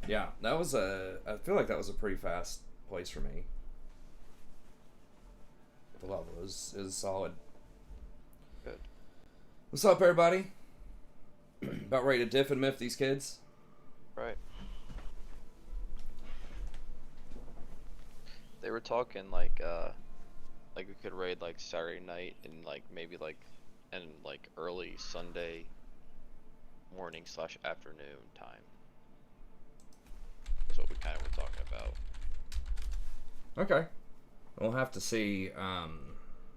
Yeah, that was I feel like that was a pretty fast place for me. The level is solid. Good. What's up, everybody? Right. About ready to diff and miff these kids? Right. They were talking like we could raid like Saturday night and like maybe and like early Sunday morning slash afternoon time. That's what we kind of were talking about. Okay, we'll have to see. I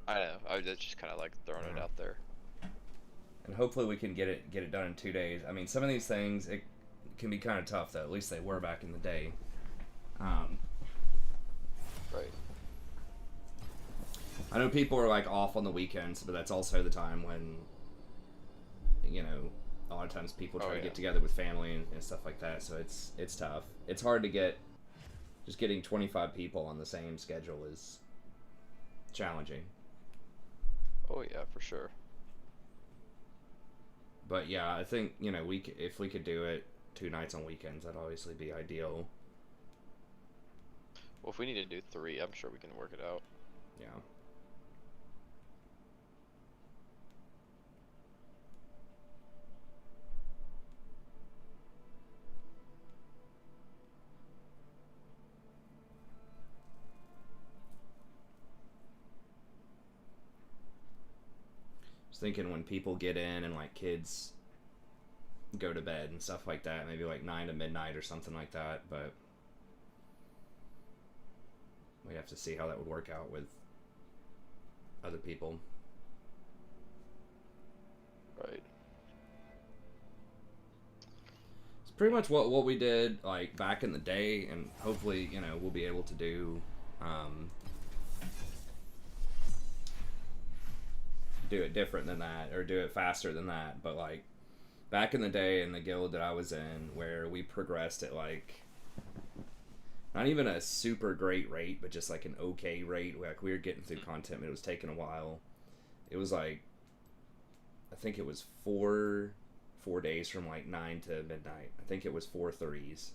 know. I was just kind of like throwing it out there. And hopefully we can get it done in 2 days. I mean, some of these things it can be kind of tough though. At least they were back in the day. Um, Right. I know people are like off on the weekends, but that's also the time when a lot of times people try Oh to yeah. get together with family and stuff like that. So it's tough. It's hard to get. Just getting 25 people on the same schedule is challenging. Oh yeah, for sure. But yeah, I think if we could do it 2 nights on weekends, that'd obviously be ideal. Well, if we need to do 3, I'm sure we can work it out. Yeah. I was thinking when people get in and like kids go to bed and stuff like that, maybe like 9 to midnight or something like that, but we'd have to see how that would work out with other people. Right. It's pretty much what we did like back in the day, and hopefully we'll be able to do it different than that or do it faster than that. But like back in the day in the guild that I was in, where we progressed at like not even a super great rate, but just like an okay rate. Like we were getting through content, but it was taking a while. It was like I think it was 4 days from like 9 to midnight. I think it was 4 threes.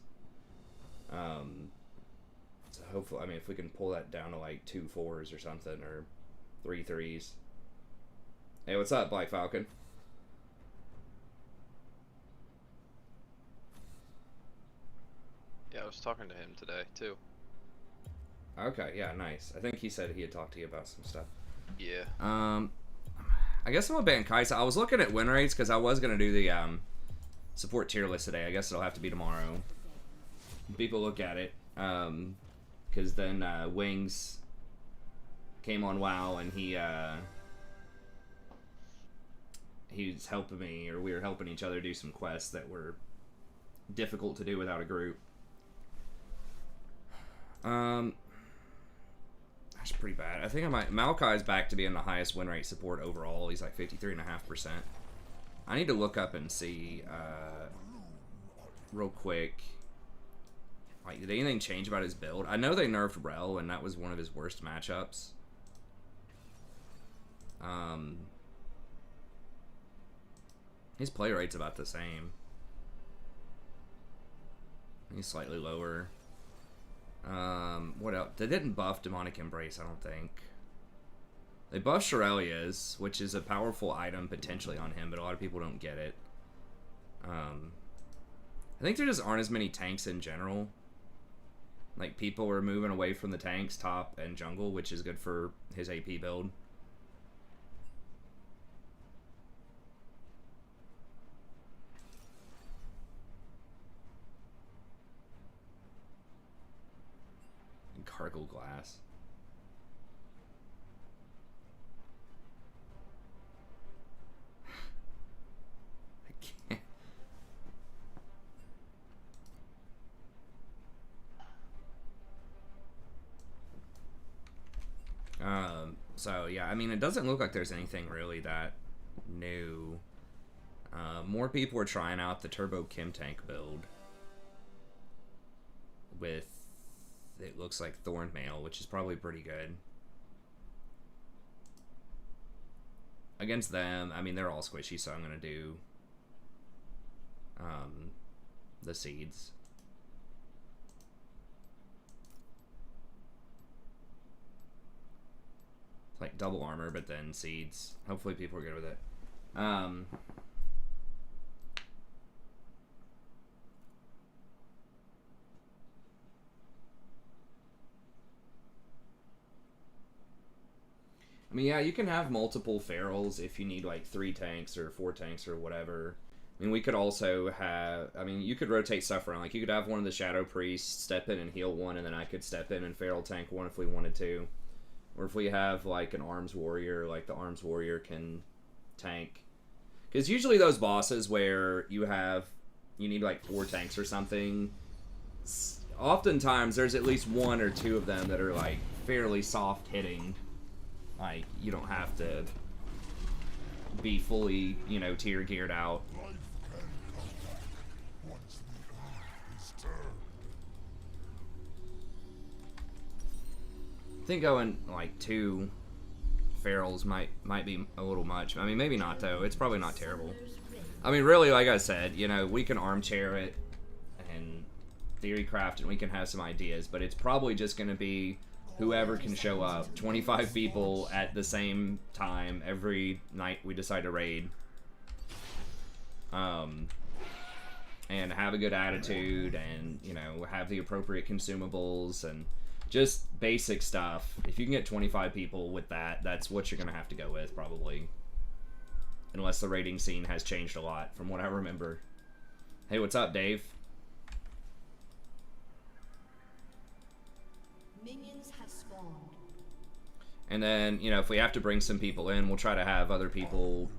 So hopefully, I mean, if we can pull that down to like 2 4s or something, or 3 3s. Hey, what's up, Black Falcon? Yeah, I was talking to him today too. Okay, yeah, nice. I think he said he had talked to you about some stuff. Yeah. I guess I'm gonna ban Kaisa. I was looking at win rates because I was gonna do the support tier list today. I guess it'll have to be tomorrow. People look at it, because then Wings came on WoW and he's helping me, or we were helping each other do some quests that were difficult to do without a group. That's pretty bad. I think I might. Maokai's back to being the highest win rate support overall. He's like 53.5%. I need to look up and see real quick. Like, did anything change about his build? I know they nerfed Rel, and that was one of his worst matchups. His play rate's about the same. He's slightly lower. What else? They didn't buff Demonic Embrace, I don't think. They buffed Shirelia's, which is a powerful item potentially on him, but a lot of people don't get it. I think there just aren't as many tanks in general. Like, people are moving away from the tanks, top and jungle, which is good for his AP build. And Cargill Glass. I can't. So yeah, I mean, it doesn't look like there's anything really that new. More people are trying out the Turbo Kim Tank build with, it looks like Thornmail, which is probably pretty good. Against them, I mean, they're all squishy, so I'm gonna do the seeds. like double armor, but then seeds. Hopefully people are good with it. I mean, yeah, you can have multiple ferals if you need like 3 tanks or 4 tanks or whatever. I mean, we could also have... I mean, you could rotate stuff around. Like, you could have one of the Shadow Priests step in and heal one, and then I could step in and feral tank one if we wanted to. Or if we have, like, an Arms Warrior, like, the Arms Warrior can tank. Because usually those bosses where you have... You need, like, 4 tanks or something... Oftentimes, there's at least 1 or 2 of them that are, like, fairly soft hitting. Like, you don't have to be fully, you know, tier geared out. I think going, like, 2 ferals might be a little much. I mean, maybe not, though. It's probably not terrible. I mean, really, like I said, you know, we can armchair it and theory craft, and we can have some ideas, but it's probably just going to be whoever can show up. 25 people at the same time every night we decide to raid. And have a good attitude and, you know, have the appropriate consumables and just basic stuff. If you can get 25 people with that, that's what you're going to have to go with, probably. Unless the raiding scene has changed a lot from what I remember. Hey, what's up, Dave? Minions have spawned. And then, you know, if we have to bring some people in, we'll try to have other people,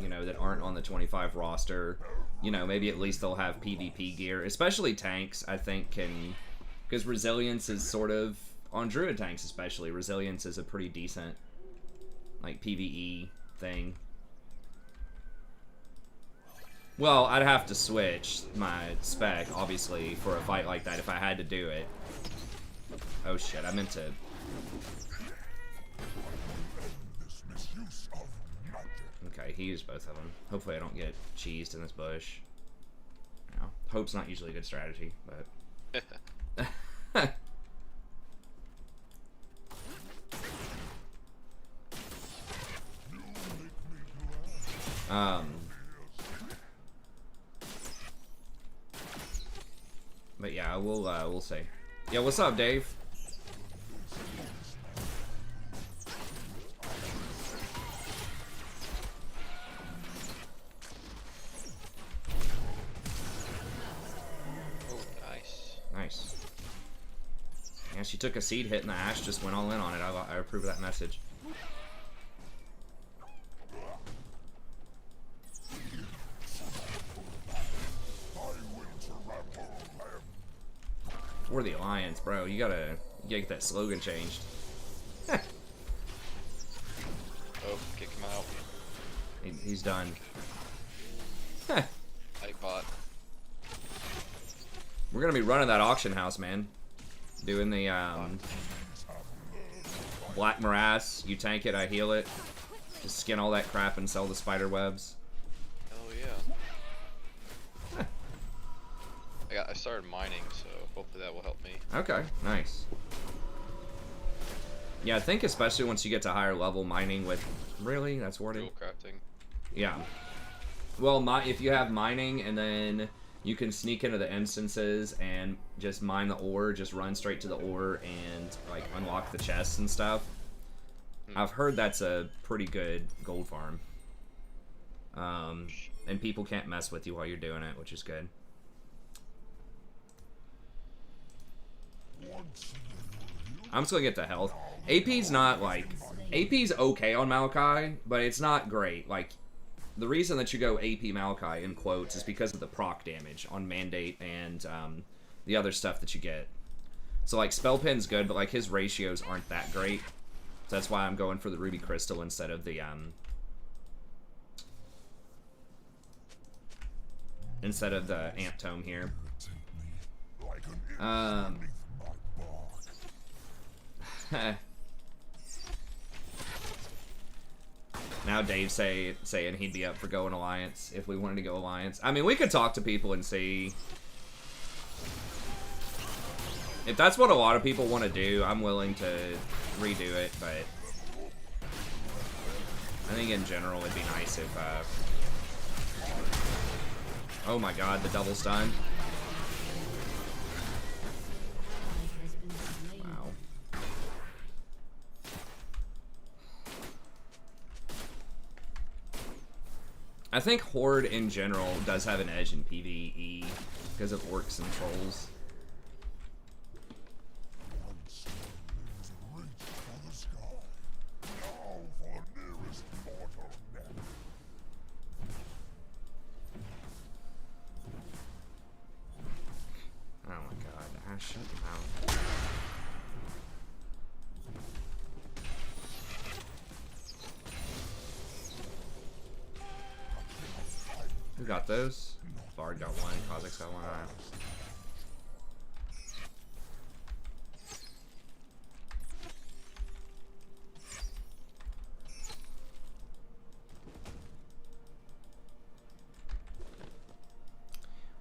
you know, that aren't on the 25 roster. You know, maybe at least they'll have PvP gear. Especially tanks, I think, can... Because resilience is sort of... On druid tanks especially, resilience is a pretty decent, like, PvE thing. Well, I'd have to switch my spec, obviously, for a fight like that if I had to do it. Oh shit, I meant to... Okay, he used both of them. Hopefully I don't get cheesed in this bush. You know, hope's not usually a good strategy, but... But yeah, we'll see. Yeah, what's up, Dave? Oh, nice. Nice. Yeah, she took a seed hit and the Ash just went all in on it. I approve of that message. For the Alliance, bro. You gotta get that slogan changed. Oh, kick him out. He's done. I bot. We're gonna be running that auction house, man. Doing the Black Morass. You tank it, I heal it. Just skin all that crap and sell the spider webs. Hell yeah. I started mining, so hopefully that will help me. Okay, nice. Yeah, I think especially once you get to higher level mining with... Really? That's worded? Dual crafting. Yeah. Well, if you have mining and then you can sneak into the instances and just mine the ore, just run straight to the ore and like unlock the chests and stuff. I've heard that's a pretty good gold farm. And people can't mess with you while you're doing it, which is good. I'm just gonna get the health. AP's not like... AP's okay on Maokai, but it's not great. Like, the reason that you go AP Maokai, in quotes, is because of the proc damage on Mandate and the other stuff that you get. So, like, Spell Pin's good, but, like, his ratios aren't that great. So that's why I'm going for the Ruby Crystal instead of the, Amp Tome here. Now Dave's saying he'd be up for going Alliance if we wanted to go Alliance. I mean, we could talk to people and see. If that's what a lot of people want to do, I'm willing to redo it, but I think in general it'd be nice if, oh my god, the double stun. Wow. I think Horde in general does have an edge in PvE because of orcs and trolls. Oh my god, Ash, shut them out. Who got those? Bard got one, Kha'Zix got one. Alright.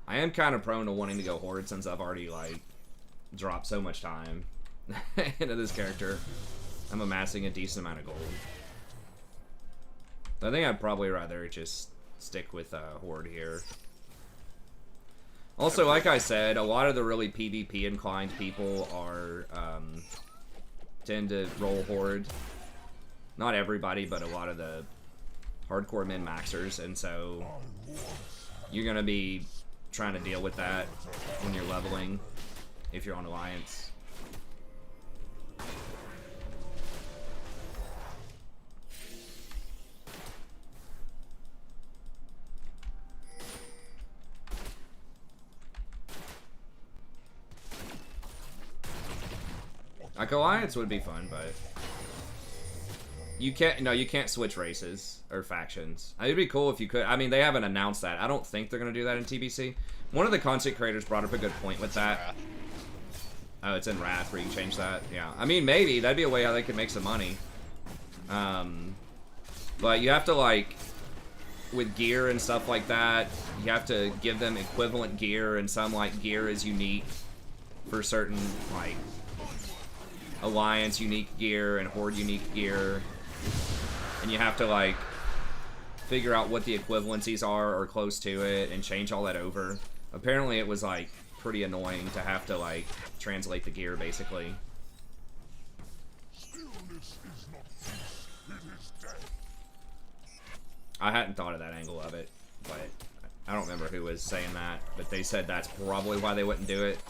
I am kind of prone to wanting to go Horde since I've already, like, dropped so much time into this character. I'm amassing a decent amount of gold. I think I'd probably rather just stick with Horde here. Also, like I said, a lot of the really PvP inclined people are tend to roll Horde. Not everybody, but a lot of the hardcore min-maxers, and so you're gonna be trying to deal with that when you're leveling if you're on Alliance. Like, Alliance would be fun, but you can't switch races or factions. It'd be cool if you could. I mean, they haven't announced that. I don't think they're gonna do that in TBC. One of the content creators brought up a good point with that. Oh, it's in Wrath where you can change that. Yeah, I mean, maybe that'd be a way how they could make some money. But you have to, like, with gear and stuff like that, you have to give them equivalent gear, and some, like, gear is unique for certain, like, Alliance unique gear and Horde unique gear, and you have to, like, figure out what the equivalencies are or close to it and change all that over. Apparently it was, like, pretty annoying to have to, like, translate the gear, basically. I hadn't thought of that angle of it, but I don't remember who was saying that, but they said that's probably why they wouldn't do it.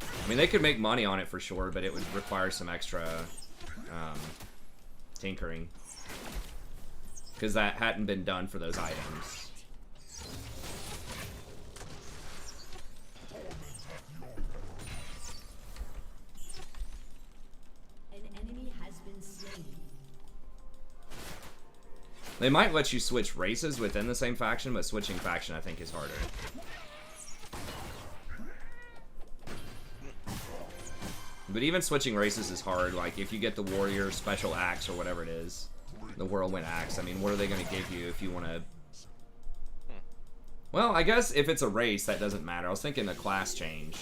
I mean, they could make money on it for sure, but it would require some extra tinkering, because that hadn't been done for those items. An enemy has been slain. They might let you switch races within the same faction, but switching faction I think is harder. But even switching races is hard. Like, if you get the warrior special axe or whatever it is, the whirlwind axe, I mean, what are they going to give you if you want to... Well, I guess if it's a race, that doesn't matter. I was thinking a class change.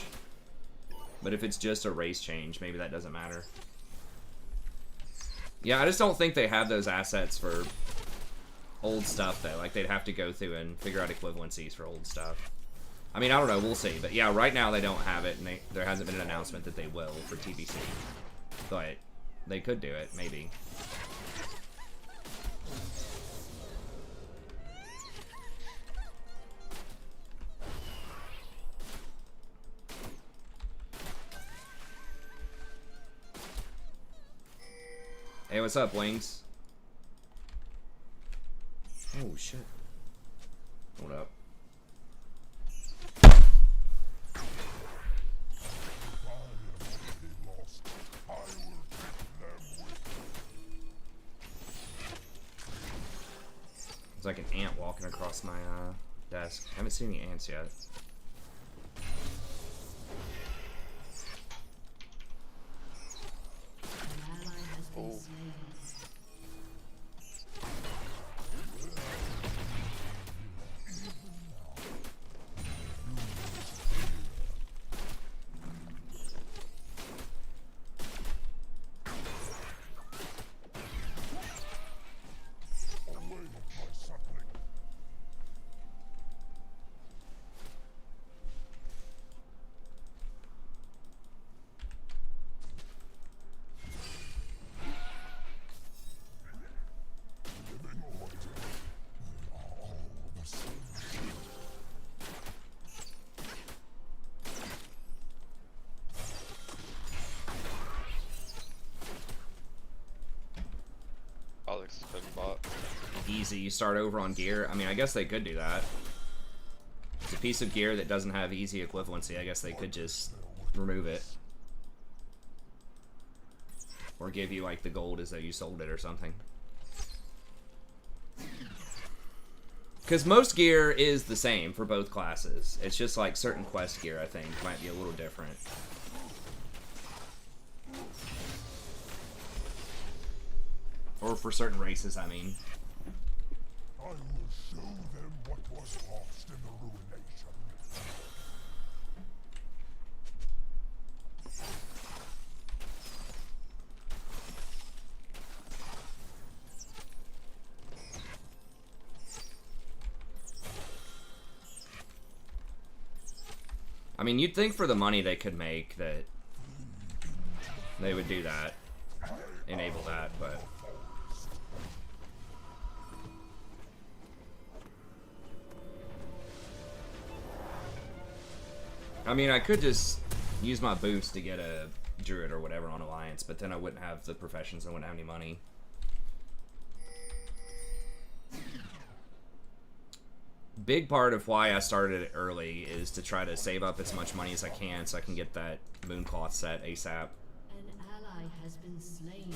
But if it's just a race change, maybe that doesn't matter. Yeah, I just don't think they have those assets for old stuff, though. Like, they'd have to go through and figure out equivalencies for old stuff. I mean, I don't know, we'll see. But yeah, right now they don't have it, and there hasn't been an announcement that they will for TBC. But they could do it, maybe. Hey, what's up, Wings? Oh, shit. Hold up. There's like an ant walking across my desk. I haven't seen any ants yet. An ally has been slain. easy, you start over on gear. I mean, I guess they could do that. It's a piece of gear that doesn't have easy equivalency. I guess they could just remove it. Or give you, like, the gold as though you sold it or something. Because most gear is the same for both classes. It's just, like, certain quest gear, I think, might be a little different. Or for certain races, I mean. I will show them what was lost in the ruination. I mean, you'd think for the money they could make that they would do that. Enable that, but... I mean, I could just use my boost to get a druid or whatever on Alliance, but then I wouldn't have the professions and wouldn't have any money. Big part of why I started it early is to try to save up as much money as I can so I can get that Mooncloth set ASAP. An ally has been slain.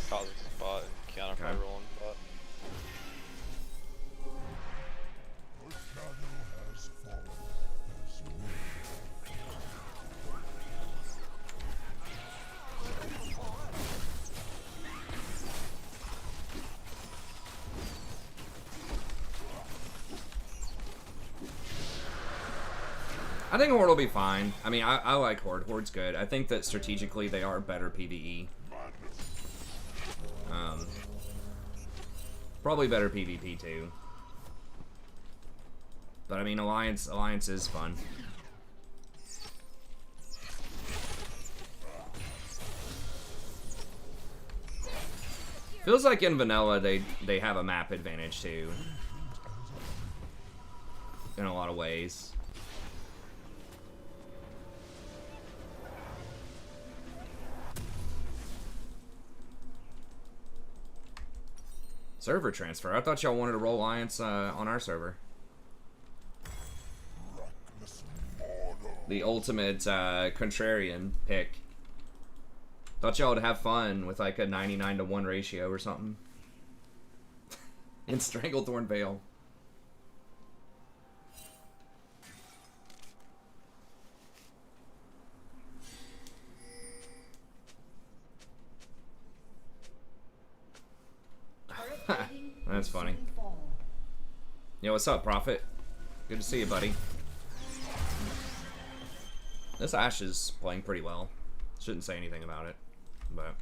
Causing spot and counter Okay. fire rolling bot. The shadow has fallen. As you I think Horde will be fine. I mean, I like Horde. Horde's good. I think that strategically they are better PvE. Probably better PvP too. But I mean, Alliance is fun. Feels like in vanilla they have a map advantage too. In a lot of ways. Server transfer. I thought y'all wanted to roll Alliance on our server. reckless mortal. The ultimate contrarian pick. Thought y'all would have fun with like a 99-to-1 ratio or something. In Stranglethorn Vale. That's funny. Yo, what's up, Prophet? Good to see you, buddy. This Ashe is playing pretty well. Shouldn't say anything about it, but...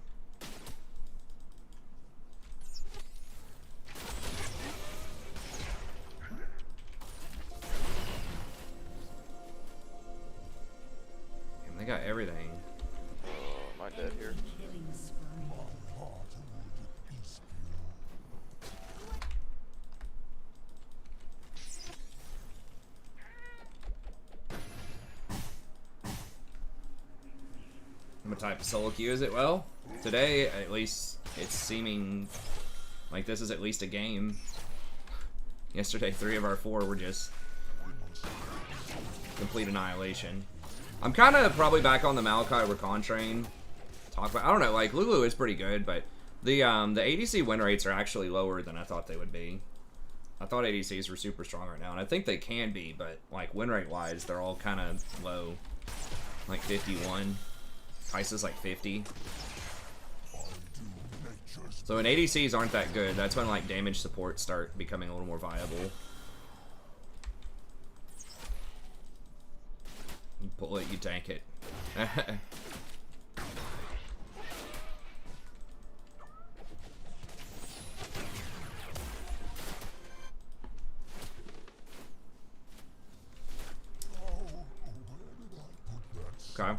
Damn, they got everything. Am I dead here? Killing spree. My heart would peace I'm a type of solo queue, is it? Well, today, at least, it's seeming like this is at least a game. Yesterday, 3 of our 4 were just complete annihilation. I'm kind of probably back on the Maokai Rakan train. I don't know, like, Lulu is pretty good, but the ADC win rates are actually lower than I thought they would be. I thought ADCs were super strong right now, and I think they can be, but, like, win rate-wise, they're all kind of low. Like 51. Kai'Sa's like 50. So when ADCs aren't that good, that's when like damage supports start becoming a little more viable. Pull it, you tank it. Okay. I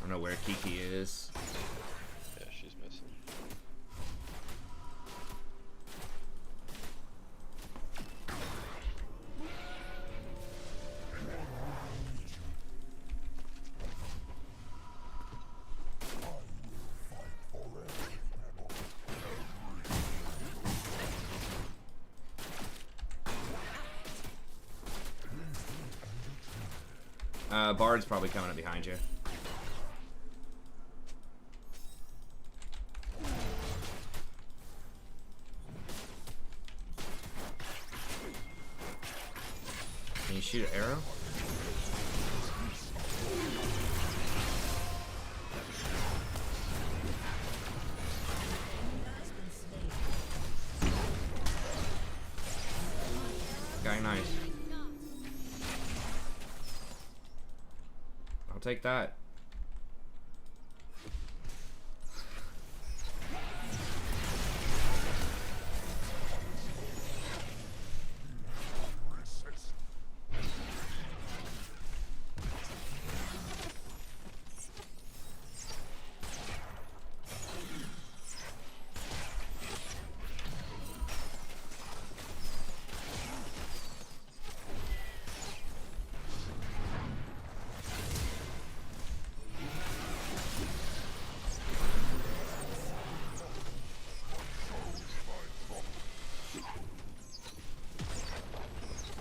don't know where Kiki is. Yeah, she's missing. Bard's probably coming up behind you. Can you shoot an arrow? Okay, nice. I'll take that.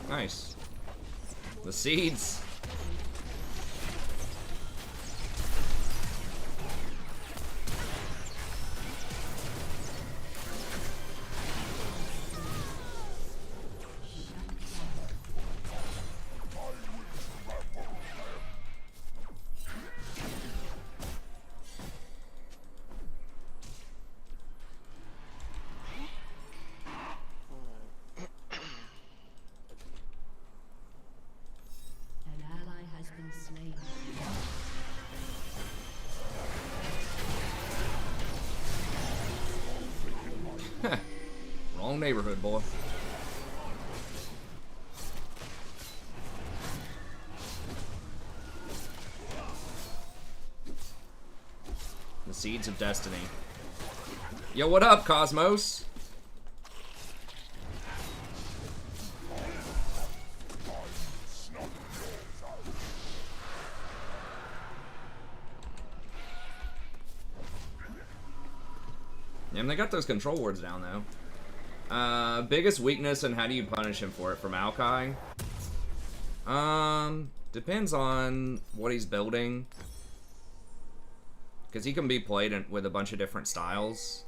Nice. The seeds. An ally has been slain. Wrong neighborhood, boy. The seeds of destiny. Yo, what up, Cosmos? Yeah, and they got those control wards down though. Biggest weakness and how do you punish him for it from Maokai? Depends on what he's building. Because he can be played with a bunch of different styles.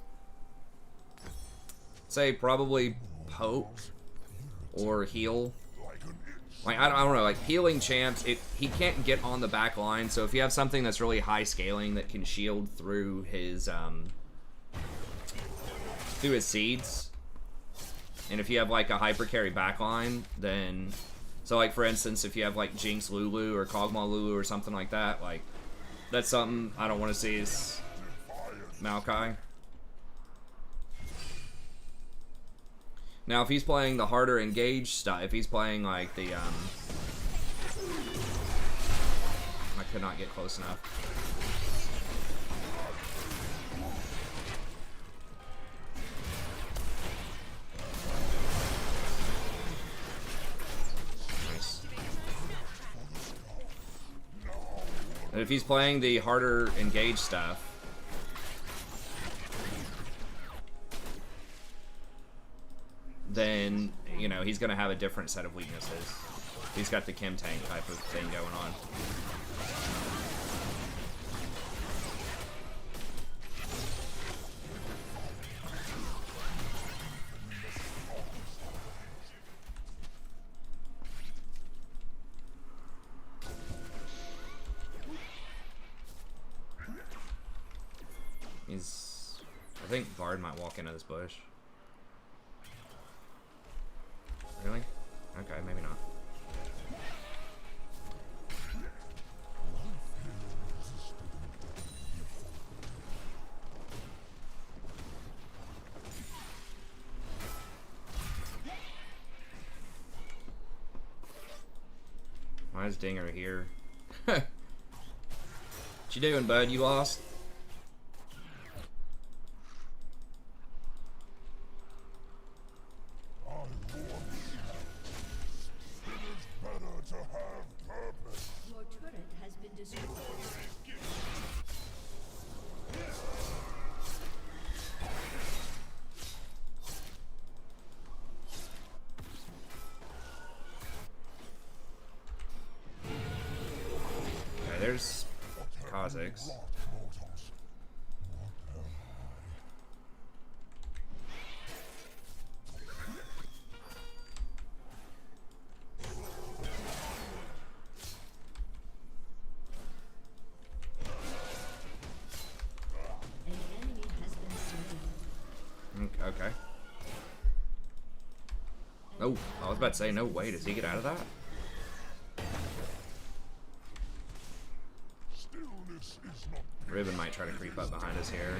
Say probably poke or heal. Like I don't know, like healing champs, he can't get on the back line. So if you have something that's really high scaling that can shield through his seeds, and if you have like a hyper carry backline, then so like for instance, if you have like Jinx Lulu or Kog'Maw Lulu or something like that, like that's something I don't want to see is Maokai. Now, if he's playing the harder engaged stuff, if he's playing like the I could not get close enough. Nice. And if he's playing the harder engaged stuff, then, you know, he's going to have a different set of weaknesses. He's got the Kim Tank type of thing going on. I think Bard might walk into this bush. Okay, maybe not. Why is Dinger here? What you doing, bud? You lost? I warn you. It is better to have purpose. Your turret has been destroyed. Okay, there's Kha'Zix. Wrought, mortals. What am An enemy has been slain. Okay. Oh, I was about to say, no way. Does he get out of that? Stillness is not Ribbon might try to creep up behind us here.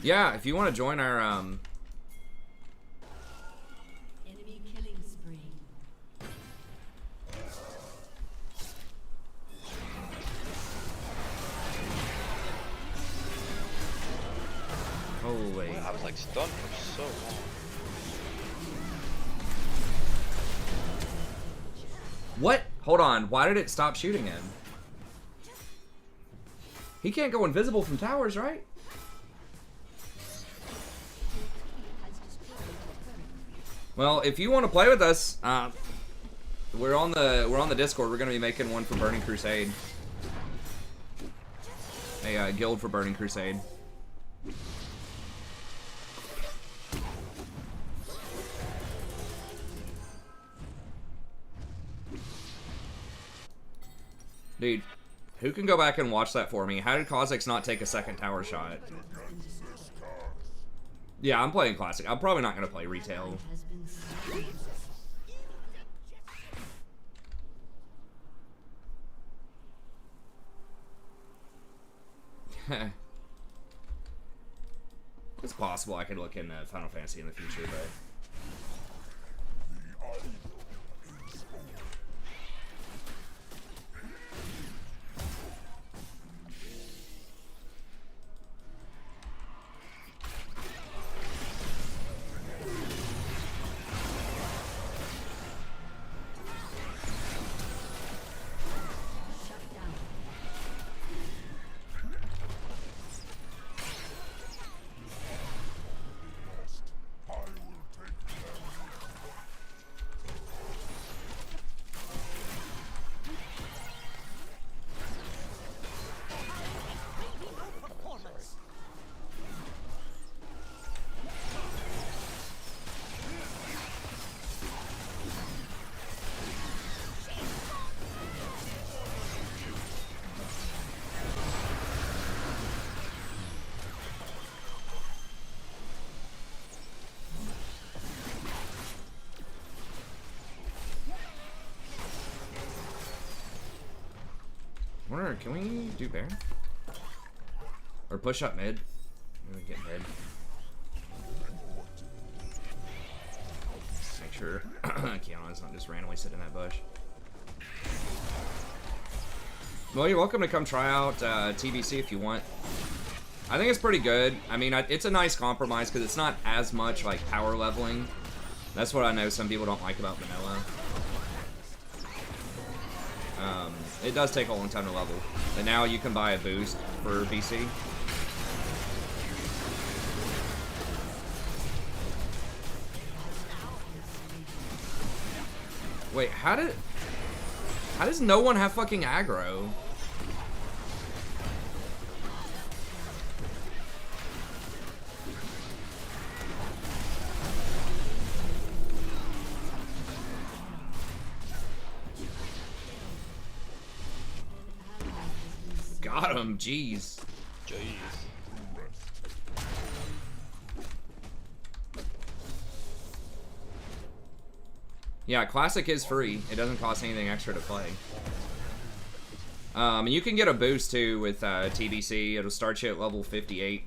Yeah, if you want to join our Enemy killing spree. holy. I was like stunned for so long. What? Hold on. Why did it stop shooting him? He can't go invisible from towers, right? Has destroyed the turret. Well, if you want to play with us, we're on the Discord. We're gonna be making one for Burning Crusade. A guild for Burning Crusade. Dude, who can go back and watch that for me? How did Kha'Zix not take a second tower shot? against this curse. Yeah, I'm playing Classic. I'm probably not gonna play Retail. Has been slain. It's possible I could look into Final Fantasy in the future, but The idol is over. Shut down. Lost. I will take them. wonder, can we do Baron? Or push up mid? Maybe get mid. Make sure Kiana's not just randomly sitting in that bush. Well, you're welcome to come try out TBC if you want. I think it's pretty good. I mean, it's a nice compromise because it's not as much like power leveling. That's what I know some people don't like about vanilla. It does take a long time to level. And now you can buy a boost for BC. Wait, how does no one have fucking aggro? Got him, jeez. Jeez. Yeah, Classic is free. It doesn't cost anything extra to play. And you can get a boost too with TBC. It'll start you at level 58.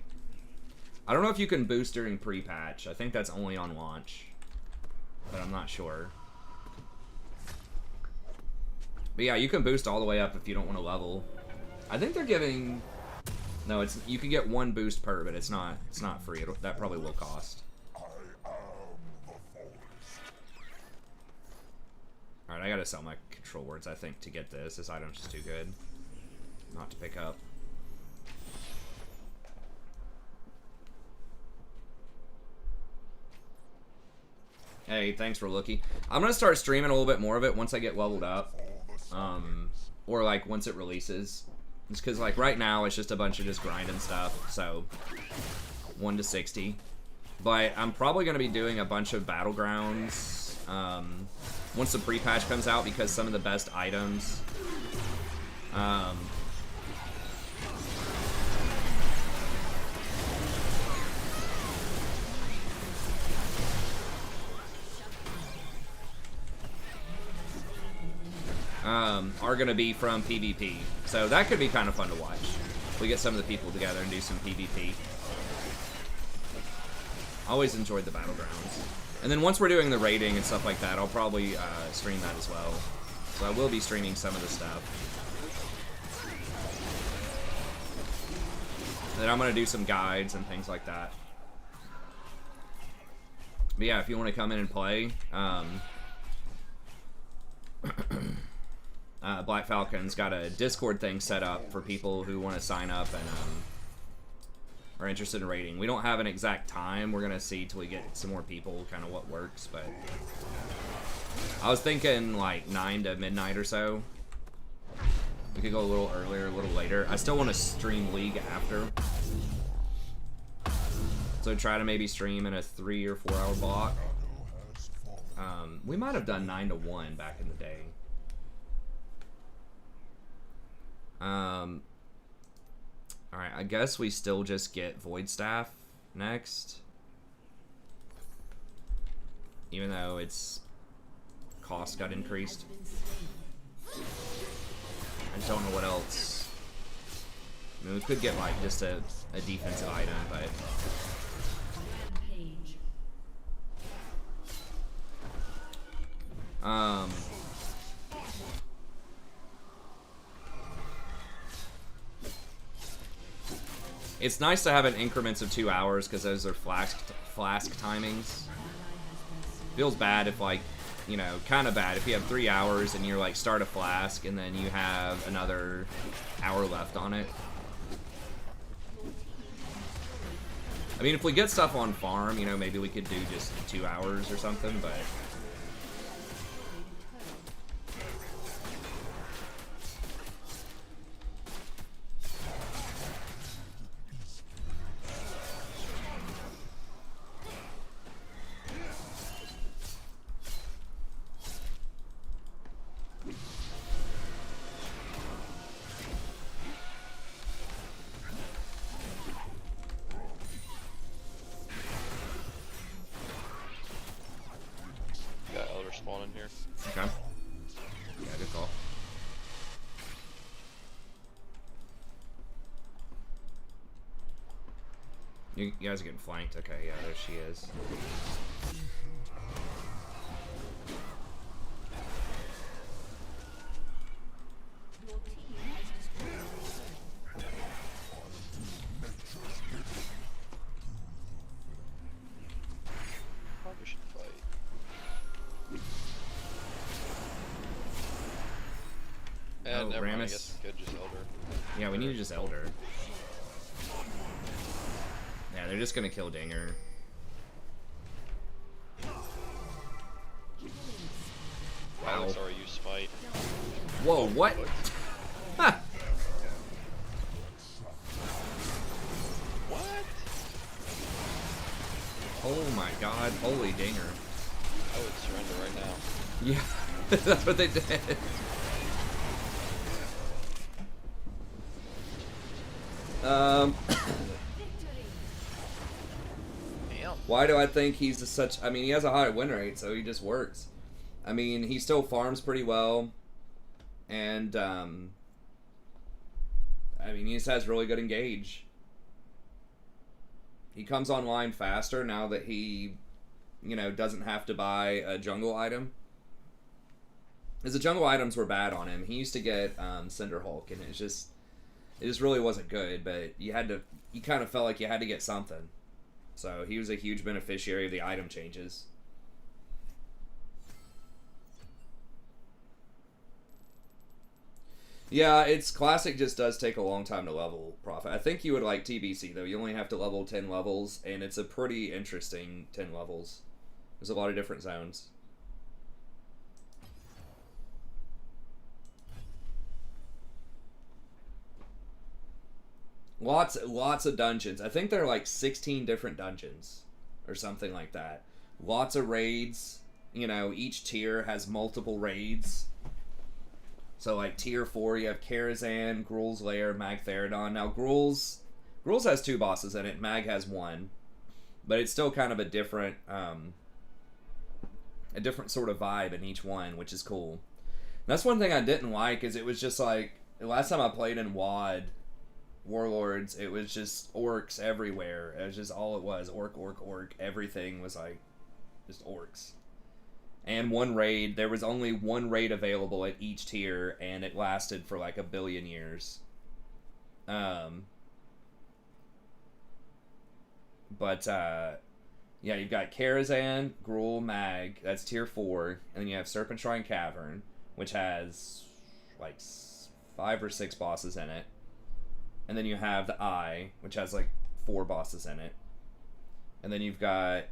I don't know if you can boost during pre-patch. I think that's only on launch, but I'm not sure. But yeah, you can boost all the way up if you don't want to level. I think they're giving... No, it's you can get one boost per, but it's not free. That probably will cost. Alright, I gotta sell my control words, I think, to get this. This item's just too good not to pick up. Hey, thanks for looking. I'm gonna start streaming a little bit more of it once I get leveled up. Or like once it releases. Just cause like right now it's just a bunch of just grinding stuff, so 1 to 60. But I'm probably gonna be doing a bunch of battlegrounds once the pre-patch comes out, because some of the best items are gonna be from PvP. So that could be kind of fun to watch. We get some of the people together and do some PvP. Always enjoyed the battlegrounds. And then once we're doing the raiding and stuff like that, I'll probably stream that as well. So I will be streaming some of the stuff. And then I'm gonna do some guides and things like that. But yeah, if you want to come in and play, Black Falcon's got a Discord thing set up for people who want to sign up and are interested in raiding. We don't have an exact time. We're gonna see till we get some more people, kind of what works. But I was thinking like 9 to midnight or so. We could go a little earlier, a little later. I still want to stream League after, so try to maybe stream in a 3 or 4 hour block. We might have done 9 to 1 back in the day. Alright, I guess we still just get Void Staff next. Even though its cost got increased. I just don't know what else. I mean, we could get like just a defensive item, but... It's nice to have it in increments of 2 hours, because those are flask timings. Feels bad if, like, you know, kind of bad if you have 3 hours and you're like start a flask and then you have another hour left on it. I mean, if we get stuff on farm, you know, maybe we could do just 2 hours or something, but... You guys are getting flanked. Okay, yeah, there she is. Probably should fight. And never mind, I guess we could just Elder. Yeah, we need to just Elder. Yeah, they're just gonna kill Dinger. Wow. Sorry, you smite. Whoa, what? Ha! What? Oh my god, holy Dinger. I would surrender right now. Yeah, that's what they did. Why do I think he's such... I mean, he has a high win rate, so he just works. I mean, he still farms pretty well, and I mean, he just has really good engage. He comes online faster now that he, you know, doesn't have to buy a jungle item. Because the jungle items were bad on him. He used to get Cinder Hulk, and it just really wasn't good. But you kind of felt like you had to get something. So he was a huge beneficiary of the item changes. Yeah, it's classic. Just does take a long time to level, Prophet. I think you would like TBC though. You only have to level 10 levels, and it's a pretty interesting 10 levels. There's a lot of different zones. Lots of dungeons. I think there are like 16 different dungeons or something like that. Lots of raids. You know, each tier has multiple raids. So like tier 4, you have Karazhan, Gruul's Lair, Mag Theridon. Now Gruul's has 2 bosses in it. Mag has 1, but it's still kind of a different sort of vibe in each one, which is cool. And that's one thing I didn't like is it was just like the last time I played in WoD Warlords, it was just orcs everywhere. It was just all it was. Orc. Everything was like just orcs. And one raid, there was only one raid available at each tier, and it lasted for like 1 billion years. Yeah, you've got Karazhan, Gruul, Mag, that's tier 4, and then you have Serpent Shrine Cavern, which has like 5 or 6 bosses in it. And then you have the Eye, which has like 4 bosses in it. And then you've got,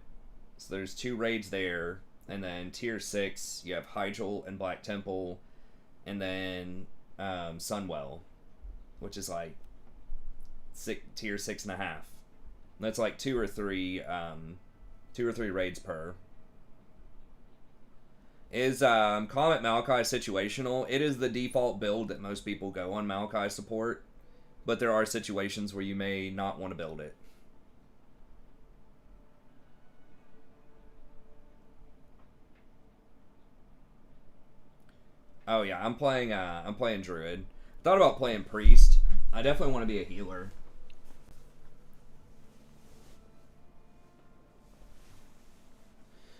so there's 2 raids there. And then tier 6, you have Hyjal and Black Temple, and then Sunwell, which is like tier 6.5. That's like 2 or 3 raids per. Is Comet Maokai situational? It is the default build that most people go on Maokai support, but there are situations where you may not want to build it. Oh yeah, I'm playing Druid. Thought about playing Priest. I definitely want to be a healer.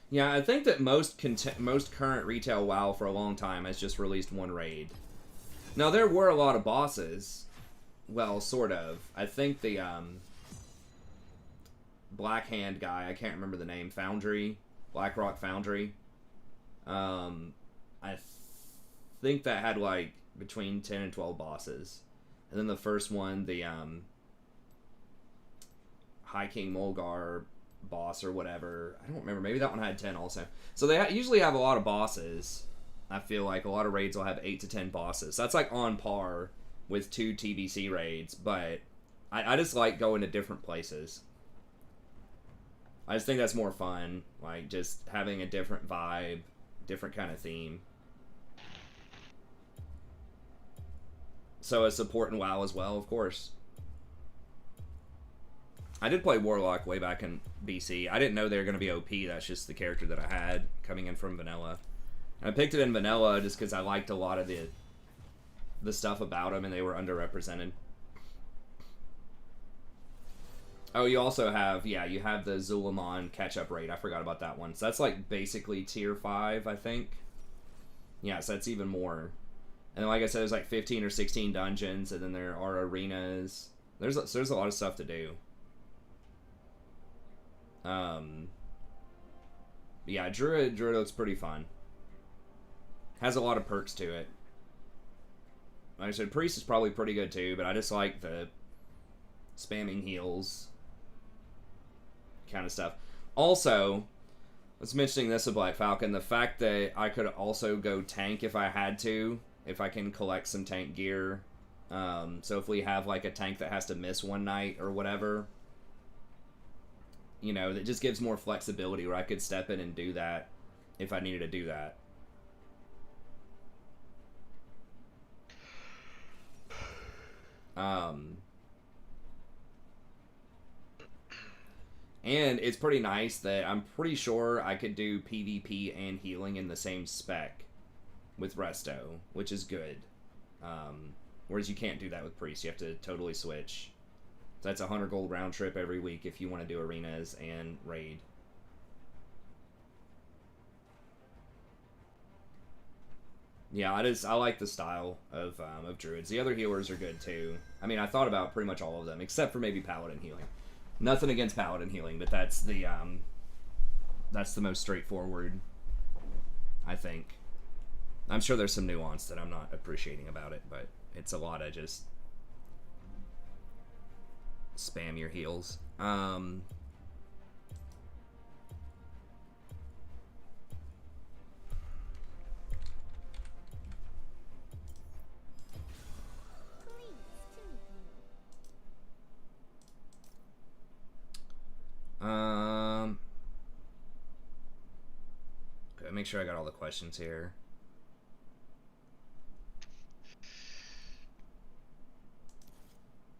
Yeah, I think that most current retail WoW for a long time has just released 1 raid. Now there were a lot of bosses. Well, sort of. I think the Black Hand guy, I can't remember the name, Foundry, Blackrock Foundry. I think that had like between 10 and 12 bosses. And then the first one, the High King Mulgar boss or whatever, I don't remember, maybe that one had 10 also. So they usually have a lot of bosses. I feel like a lot of raids will have 8 to 10 bosses. That's like on par with 2 TBC raids, but I just like going to different places. I just think that's more fun, like just having a different vibe, different kind of theme. So a support in WoW as well, of course. I did play Warlock way back in BC. I didn't know they were going to be OP. That's just the character that I had coming in from Vanilla. And I picked it in Vanilla just because I liked a lot of the stuff about them, and they were underrepresented. Oh, you also have, yeah, you have the Zulamon catch-up raid. I forgot about that one. So that's like basically tier 5, I think. Yeah, so that's even more. And then, like I said, there's like 15 or 16 dungeons, and then there are arenas. There's a lot of stuff to do. Yeah, Druid looks pretty fun. Has a lot of perks to it. Like I said, Priest is probably pretty good too, but I just like the spamming heals kind of stuff. Also, let's mentioning this with Black Falcon, the fact that I could also go tank if I had to, if I can collect some tank gear. So if we have like a tank that has to miss one night or whatever, you know, that just gives more flexibility where I could step in and do that if I needed to do that. And it's pretty nice that I'm pretty sure I could do PvP and healing in the same spec with Resto, which is good. Whereas you can't do that with Priest. You have to totally switch. So that's a 100 gold round trip every week if you want to do arenas and raid. Yeah, I like the style of druids. The other healers are good too. I mean, I thought about pretty much all of them except for maybe paladin healing. Nothing against paladin healing, but that's the most straightforward, I think. I'm sure there's some nuance that I'm not appreciating about it, but it's a lot of just spam your heals. Okay, make sure I got all the questions here.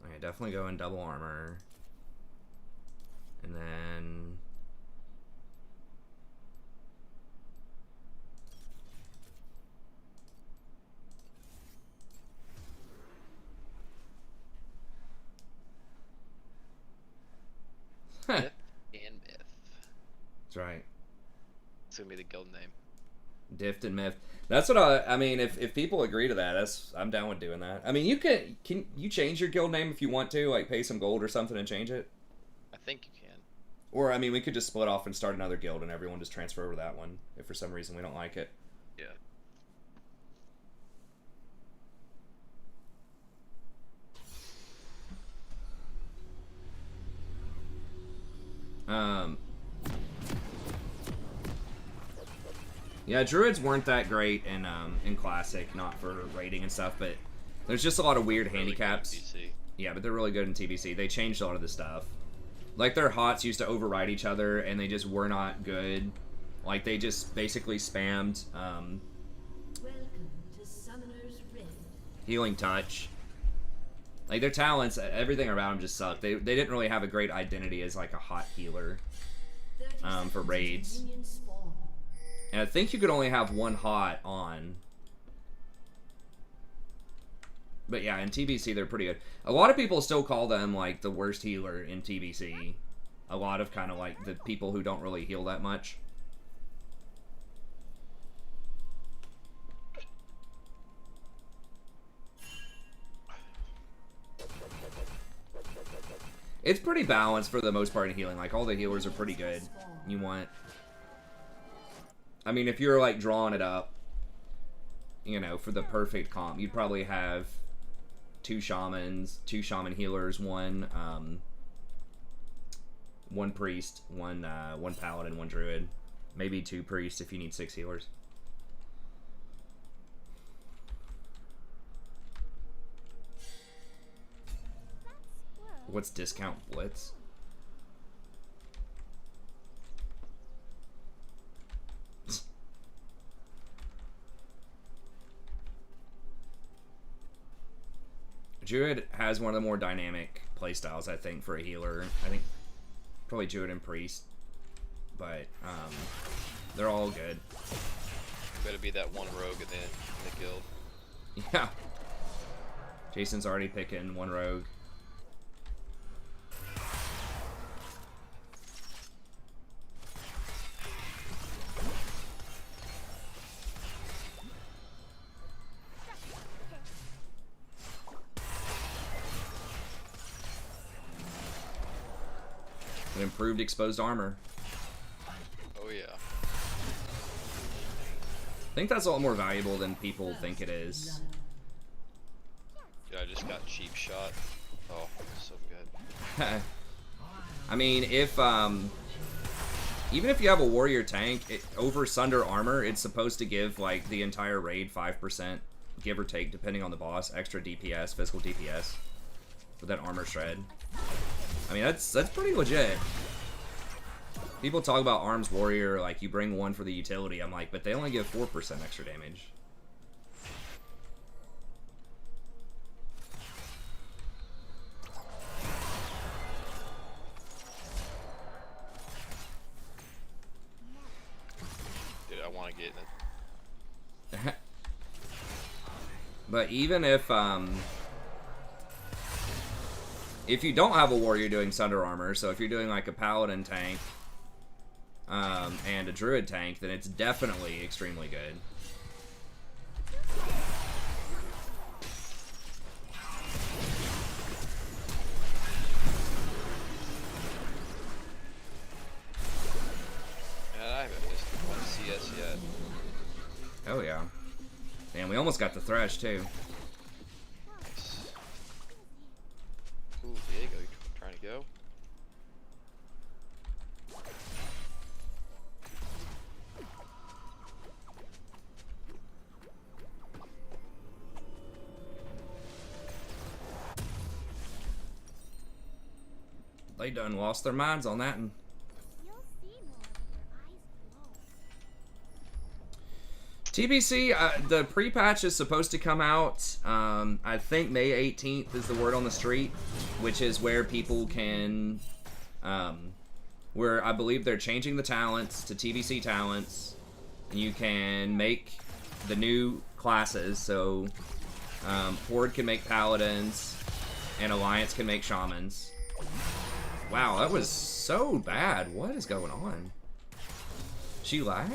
Okay, definitely go in double armor. And then Myth and Myth. that's right. It's gonna be the guild name. Dift and Myth. That's what I mean, if people agree to that, I'm down with doing that. I mean, you can you change your guild name if you want to, like pay some gold or something and change it? I think you can. Or I mean, we could just split off and start another guild and everyone just transfer over to that one if for some reason we don't like it. Yeah. Yeah, druids weren't that great in classic, not for raiding and stuff, but there's just a lot of weird handicaps. TBC. Yeah, but they're really good in TBC. They changed a lot of the stuff. Like their hots used to override each other, and they just were not good. Like they just basically spammed Welcome to Summoner's Rift. healing touch. Like their talents, everything around them just sucked. They didn't really have a great identity as like a hot healer 30 for seconds raids. until minions spawn. And I think you could only have one hot on. But yeah, in TBC they're pretty good. A lot of people still call them like the worst healer in TBC. A lot of kind of like the people who don't really heal that much. It's pretty balanced for the most part in healing. Like all the healers are pretty good. You want, I mean, if you're like drawing it up, you know, for the perfect comp, you'd probably have two shamans, two shaman healers, one priest, one paladin, one druid, maybe two priests if you need 6 healers. What's discount blitz? Druid has one of the more dynamic playstyles, I think, for a healer. I think probably Druid and Priest, but they're all good. Better be that one rogue in the guild. Yeah. Jason's already picking one rogue. An improved exposed armor. Oh yeah. I think that's a lot more valuable than people think it is. Dude, I just got cheap shot. Oh, so good. I mean, if even if you have a warrior tank, over Sunder armor, it's supposed to give like the entire raid 5%, give or take, depending on the boss, extra DPS, physical DPS, with that armor shred. I mean, that's pretty legit. People talk about Arms Warrior, like you bring one for the utility. I'm like, but they only give 4% extra damage. But even if you don't have a warrior doing Sunder Armor, so if you're doing like a Paladin tank and a Druid tank, then it's definitely extremely good. Man, I haven't missed one CS yet. Oh yeah. Man, we almost got the Thresh too. Nice. Ooh, Diego, you trying to go? They done lost their minds on that. And You'll see more with your eyes closed. TBC, the pre-patch is supposed to come out, I think May 18th is the word on the street, which is where people can, where I believe they're changing the talents to TBC talents, and you can make the new classes, so Horde can make Paladins, and Alliance can make Shamans. Wow, that was so bad. What is going on? She lag?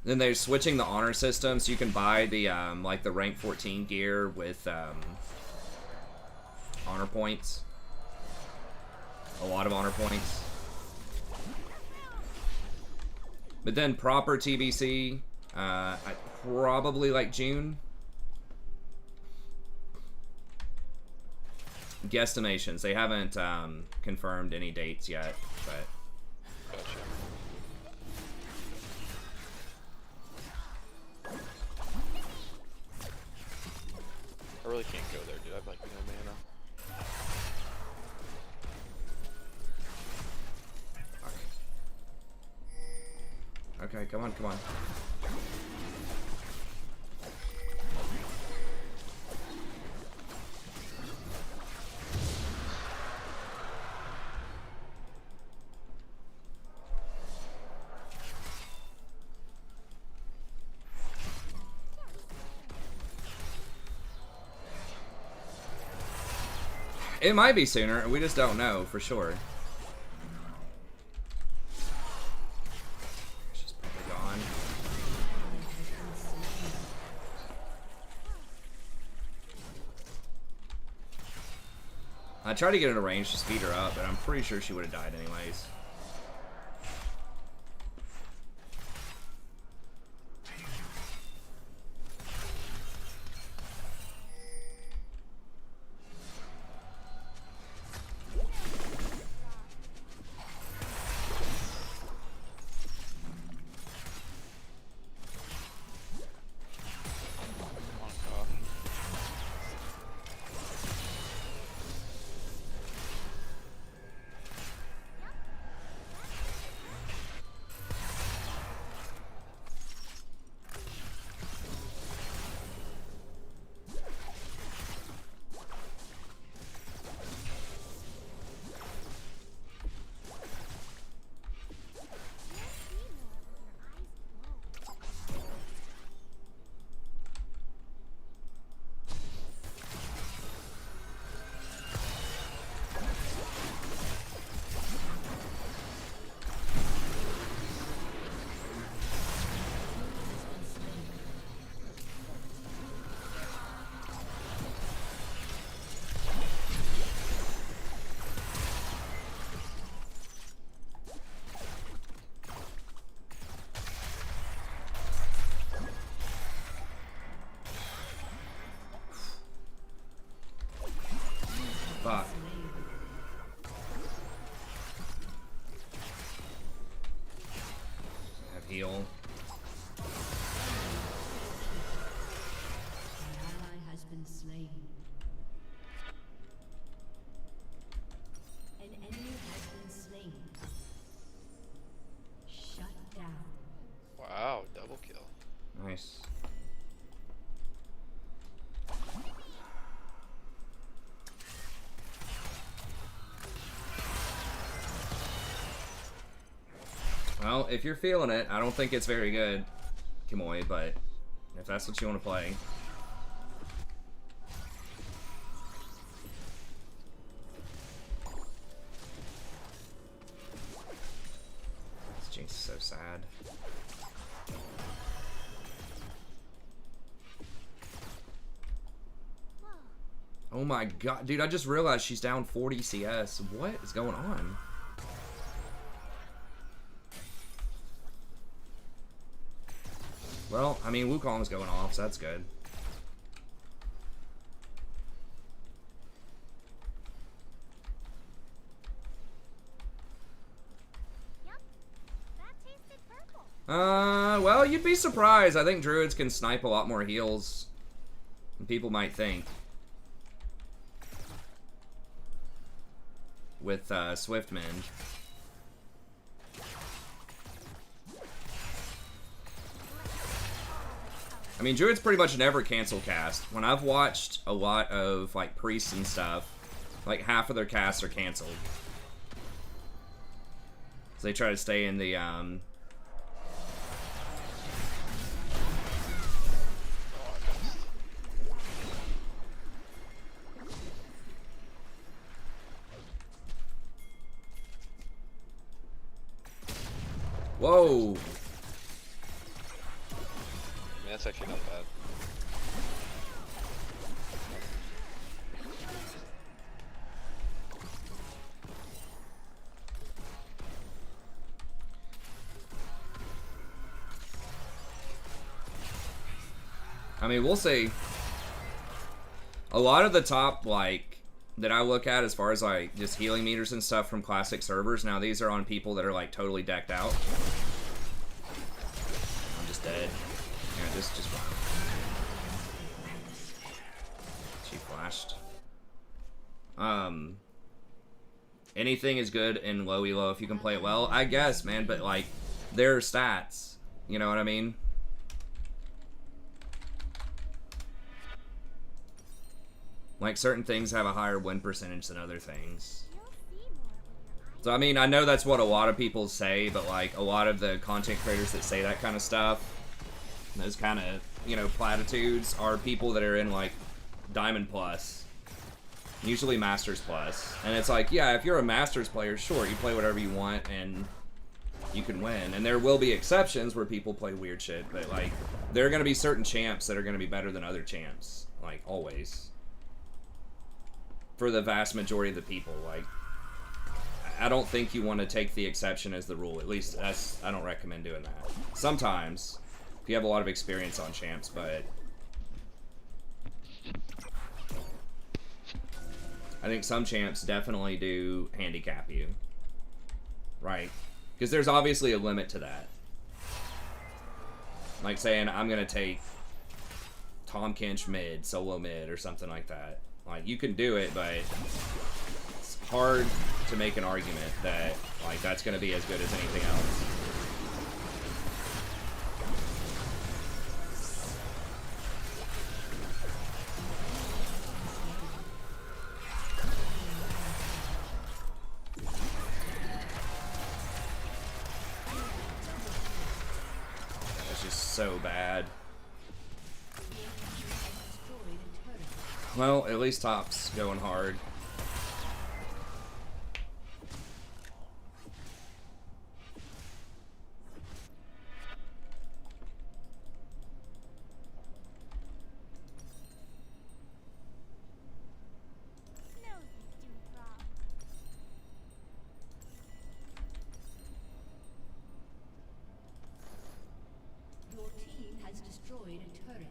Then they're switching the honor system, so you can buy the like the rank 14 gear with honor points. A lot of honor points. But then proper TBC, probably like June. Guesstimations. They haven't confirmed any dates yet, but. Gotcha. I really can't go there, dude. I have like no mana. Okay, come on, come on. It might be sooner. We just don't know for sure. She's probably gone. I tried to get in a range to speed her up, but I'm pretty sure she would have died anyways. Fuck. Have heal. An ally has been slain. An enemy has been slain. Shut down. Wow, double kill. Nice. Well, if you're feeling it, I don't think it's very good, Kimoy, but if that's what you want to play. This Jinx is so sad. Oh my god, dude, I just realized she's down 40 CS. What is going on? Well, I mean, Wukong's going off, so that's good. Yep, that tasted purple. Well, you'd be surprised. I think Druids can snipe a lot more heals than people might think. With, Swiftmend. I mean, Druid's pretty much never cancel cast. When I've watched a lot of, like, priests and stuff, like, half of their casts are canceled. So they try to stay in the, Whoa! That's actually not bad. I mean, we'll see. A lot of the top, like, that I look at as far as, like, just healing meters and stuff from classic servers, now these are on people that are, like, totally decked out. I'm just dead. Yeah, just wow. She flashed. Anything is good in low elo if you can play it well, I guess, man, but, like, there are stats. You know what I mean? Like, certain things have a higher win percentage than other things. So, I mean, I know that's what a lot of people say, but, like, a lot of the content creators that say that kind of stuff, those kind of, you know, platitudes, are people that are in, like, Diamond Plus. Usually Masters Plus. And it's like, yeah, if you're a Masters player, sure, you play whatever you want, and you can win. And there will be exceptions where people play weird shit, but, like, there are going to be certain champs that are going to be better than other champs. Like, always. For the vast majority of the people, like, I don't think you want to take the exception as the rule. At least I don't recommend doing that. Sometimes, if you have a lot of experience on champs, but I think some champs definitely do handicap you, right? Because there's obviously a limit to that. Like saying I'm gonna take Tom Kench mid, solo mid, or something like that. Like, you can do it, but it's hard to make an argument that, like, that's going to be as good as anything else. That's just so bad. Well, at least top's going hard. Your team has destroyed a turret.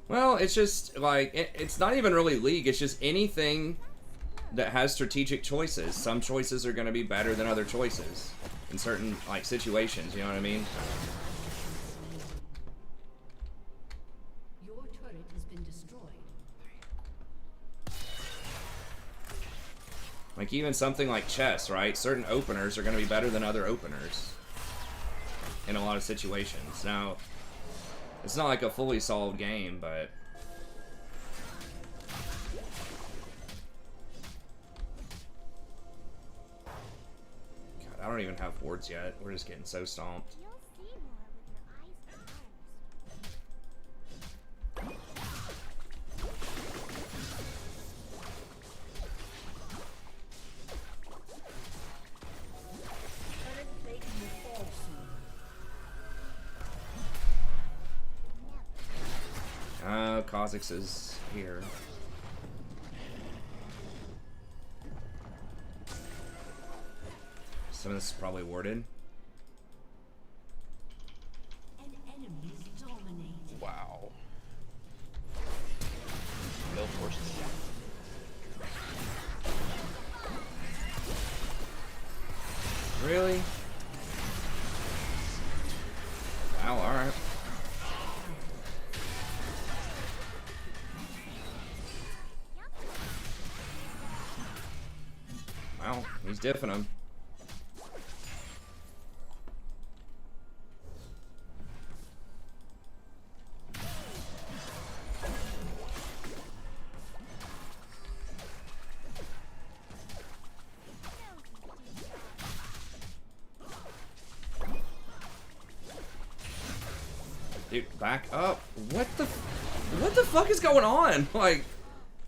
Well, it's just, like, it's not even really League. It's just anything that has strategic choices. Some choices are going to be better than other choices in certain, like, situations, you know what I mean? Your turret has been destroyed. Like, even something like chess, right? Certain openers are going to be better than other openers in a lot of situations. Now, it's not like a fully solved game, but don't even have wards yet. We're just getting so stomped. You'll see more with your eyes closed. Turret plate will fall soon. Kha'Zix is here. Some of this is probably warded. An enemy is dominated. Wow. Gale Force. Really? Wow, alright. Wow, he's diffing him. Dude, back up. What the fuck is going on? Like,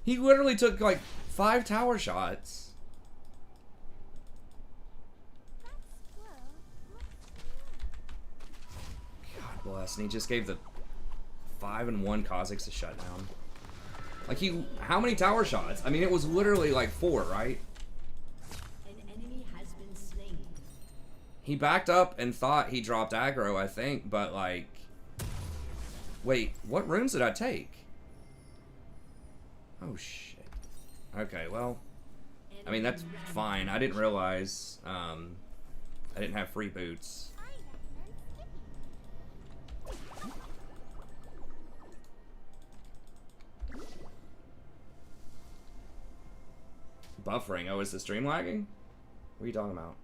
he literally took like 5 tower shots. God bless. And he just gave the 5-1 Kha'Zix a shutdown. Like, how many tower shots? I mean, it was literally like 4, right? An enemy has been slain. He backed up and thought he dropped aggro, I think, but like... Wait, what runes did I take? Oh, shit. Okay, well... I mean, that's fine. I didn't realize, I didn't have free boots. Buffering. Oh, is the stream lagging? What are you talking about?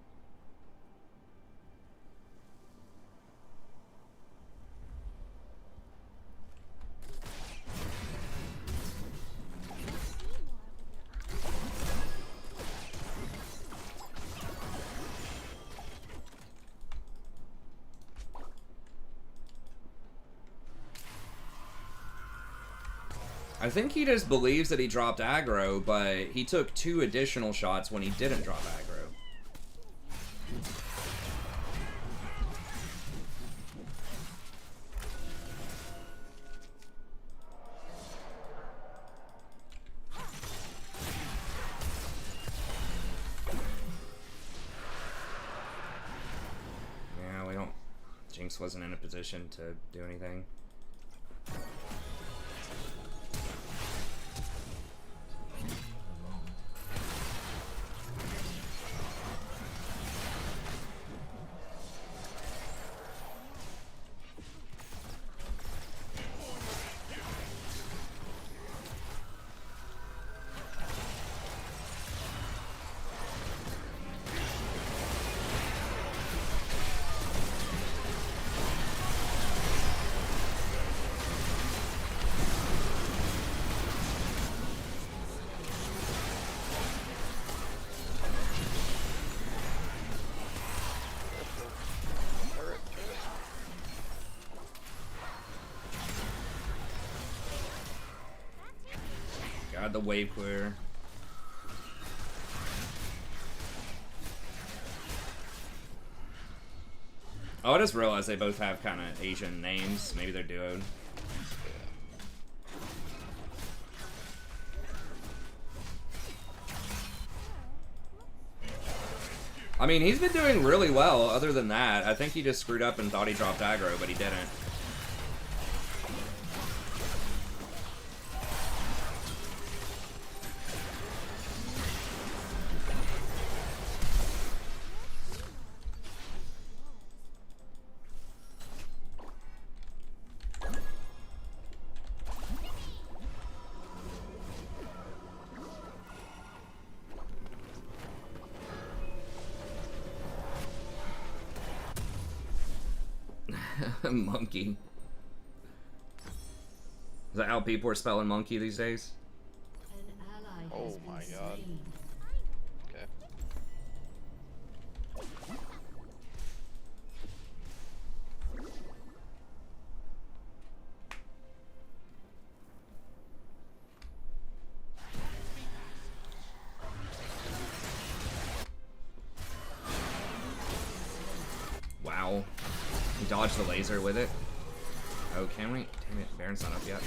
I think he just believes that he dropped aggro, but he took 2 additional shots when he didn't drop aggro. Yeah, we don't... Jinx wasn't in a position to do anything. God, the wave clear. Oh, I just realized they both have kind of Asian names. Maybe they're duoed. I mean, he's been doing really well other than that. I think he just screwed up and thought he dropped aggro, but he didn't. Monkey. Is that how people are spelling monkey these days? An ally has Oh been my god. slain. Okay. Ow. He dodged the laser with it. Oh, can we? Damn it, Baron's not up yet.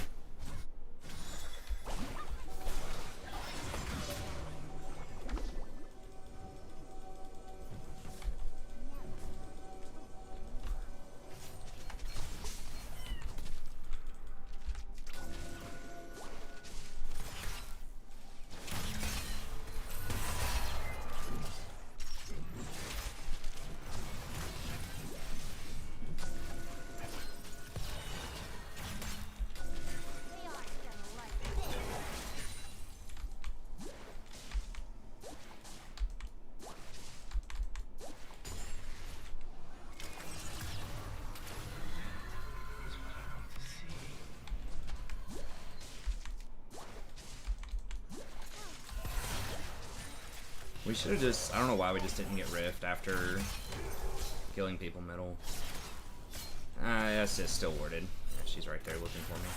We should have just... I don't know why we just didn't get Rift after killing people middle. Yes, it's still warded. She's right there looking for me.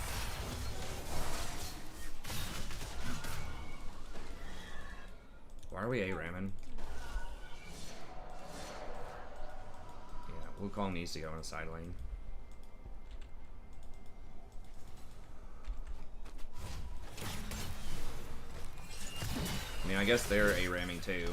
Why are we A-ramming? Yeah, Wukong needs to go in the side lane. I mean, I guess they're A-ramming too.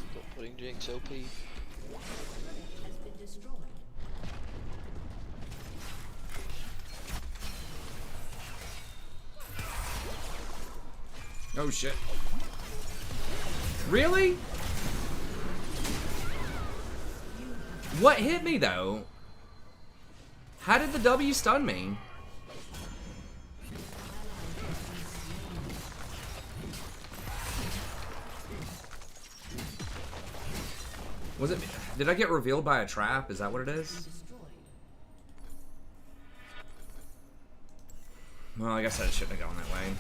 Still putting Jinx OP. Has been destroyed. Oh shit. Really? What hit me though? How did the W stun me? Was it... Did I get revealed by a trap? Is that what it is? Destroyed. Well, I guess I shouldn't have gone that way.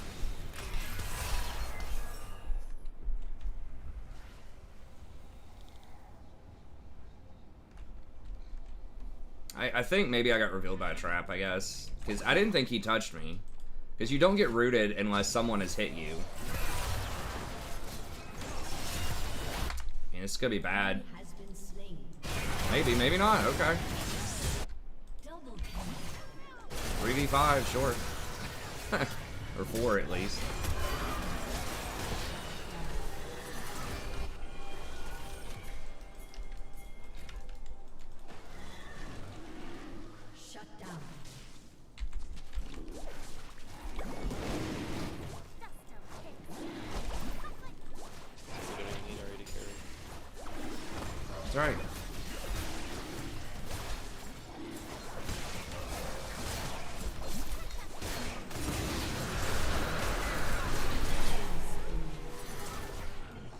I think maybe I got revealed by a trap, I guess. Because I didn't think he touched me. Because you don't get rooted unless someone has hit you. And it's gonna be bad. Has been slain. Maybe, maybe not. Okay. Double kill. 3v5, sure. Or 4 at least. Shut down. We don't even need our AD carry. That's right.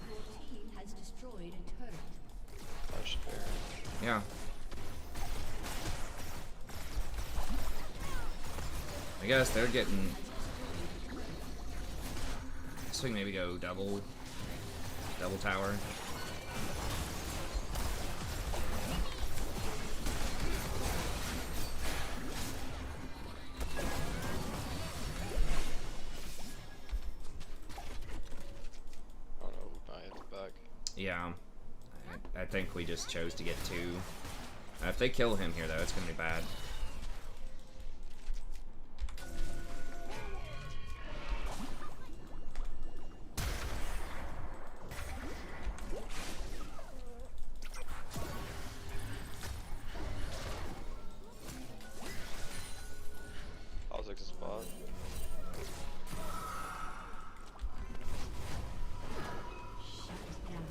Your team has destroyed a turret. Flash Baron. Yeah. I guess they're getting... So we can maybe go double tower. Oh no, I hit the back. Yeah. I think we just chose to get 2. If they kill him here though, it's gonna be bad. I'll take the spot. Shut down.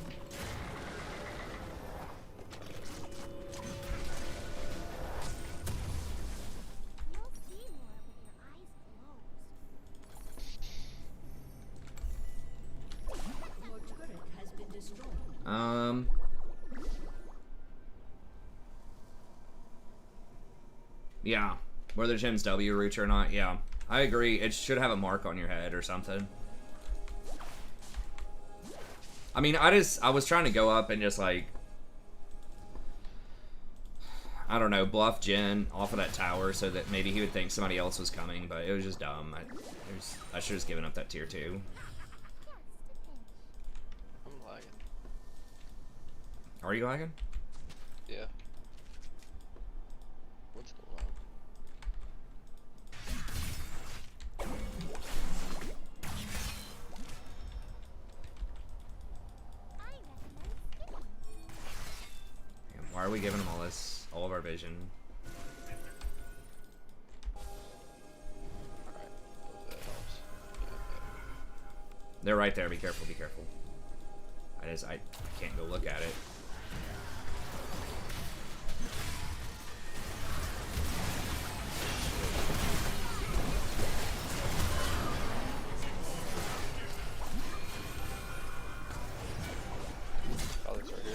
Yeah. Whether Jim's W root or not, yeah. I agree. It should have a mark on your head or something. I mean, I was trying to go up and just like, I don't know, bluff Jin off of that tower so that maybe he would think somebody else was coming, but it was just dumb. I should have just given up that tier 2. I'm lagging. Are you lagging? Yeah. What's going on? Damn, why are we giving them all of our vision? Alright. Hope that helps. Yeah, They're right there. Be careful. Be careful. I can't go look at it. Alex right here.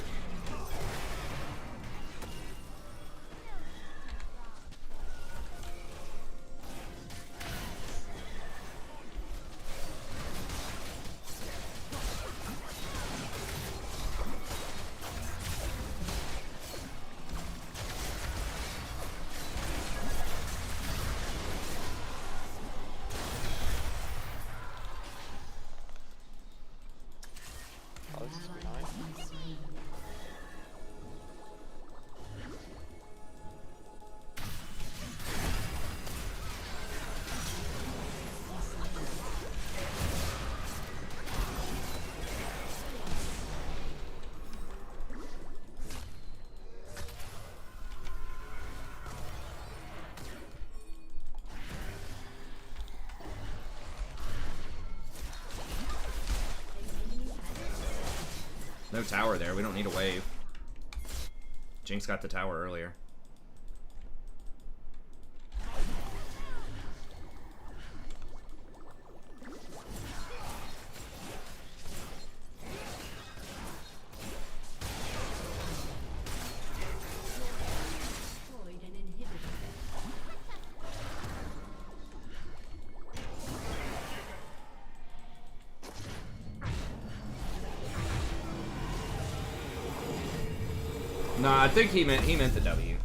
Alex is behind. No tower there. We don't need a wave. Jinx got the tower earlier. Destroyed an inhibitor. Nah, I think he meant the W.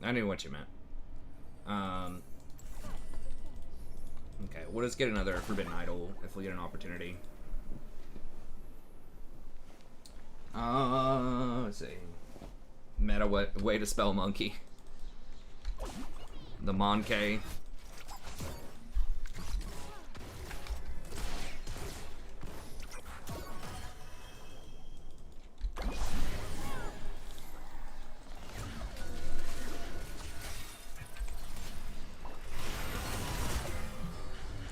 I knew what you meant. Okay, we'll just get another Forbidden Idol if we get an opportunity. Let's see. Meta way to spell monkey. The Maokai.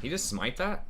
He just smite that?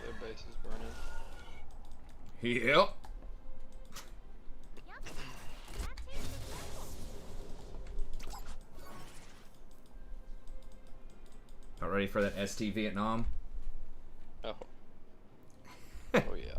Their base is burning. Yep. Not ready for that ST Vietnam? Oh. Oh yeah.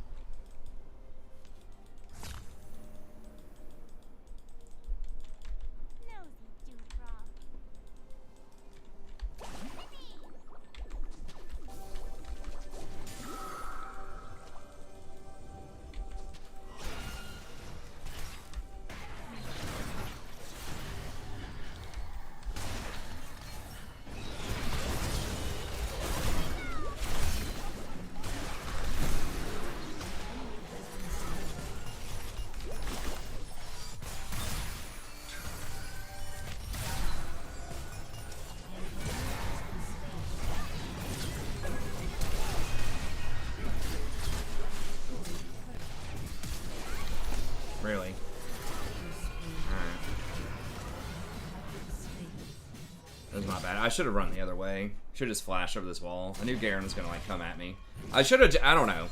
I should have run the other way. Should have just flashed over this wall. I knew Garen was gonna like come at me. I should have. I don't know.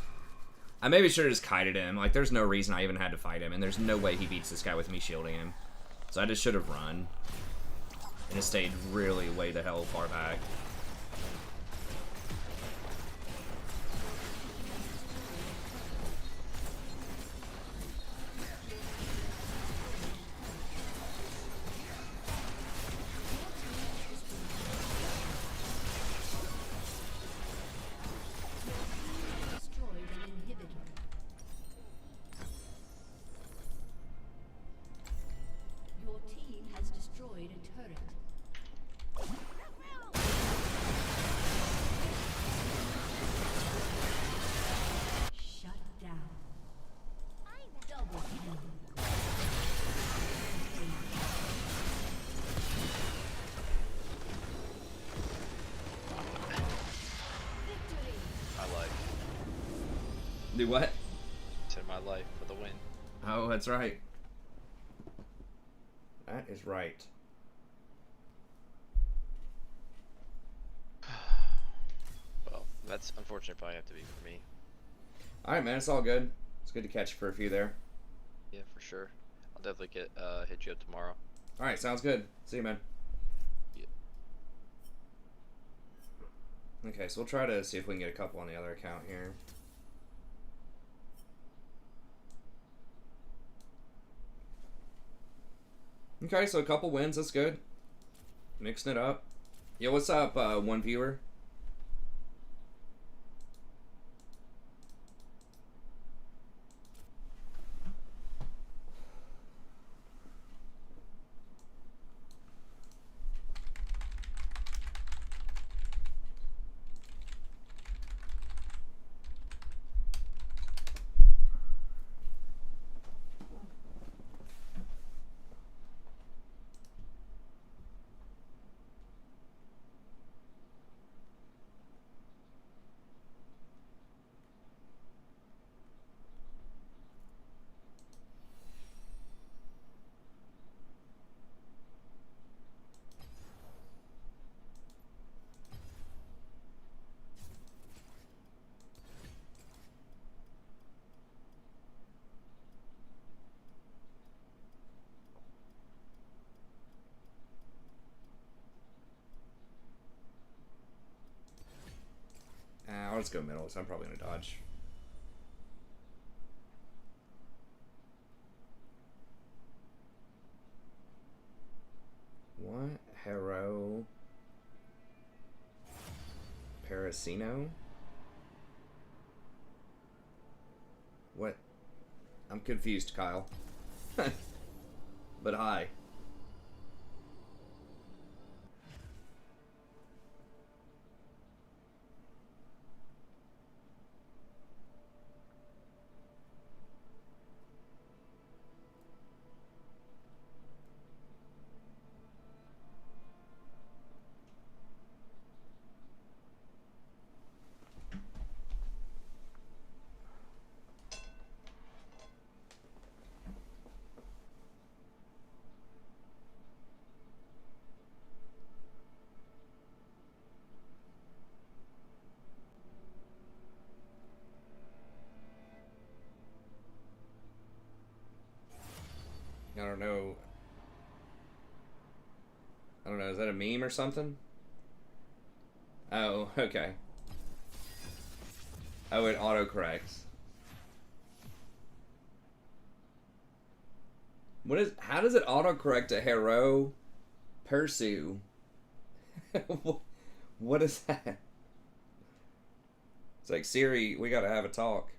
I maybe should have just kited him. Like, there's no reason I even had to fight him, and there's no way he beats this guy with me shielding him. So I just should have run. And just stayed really way the hell far back. Destroyed an inhibitor. Your team has destroyed a turret. Shut down. Double kill. Victory. My life. Do what? To my life for the win. Oh, that's right. That is right. Well, that's unfortunate. Probably have to be for me. Alright, man. It's all good. It's good to catch you for a few there. Yeah, for sure. I'll definitely hit you up tomorrow. Alright, sounds good. See you, man. Yeah. Okay, so we'll try to see if we can get a couple on the other account here. Okay, so a couple wins, that's good. Mixing it up. Yo, what's up, one viewer? I'll just go middle, so I'm probably gonna dodge. What? Hero? Parasino? What? I'm confused, Kyle. But hi. I don't know. I don't know, is that a meme or something? Oh, okay. Oh, it autocorrects. What is, how does it autocorrect a hero pursue? What is that? It's like, Siri, we gotta have a talk.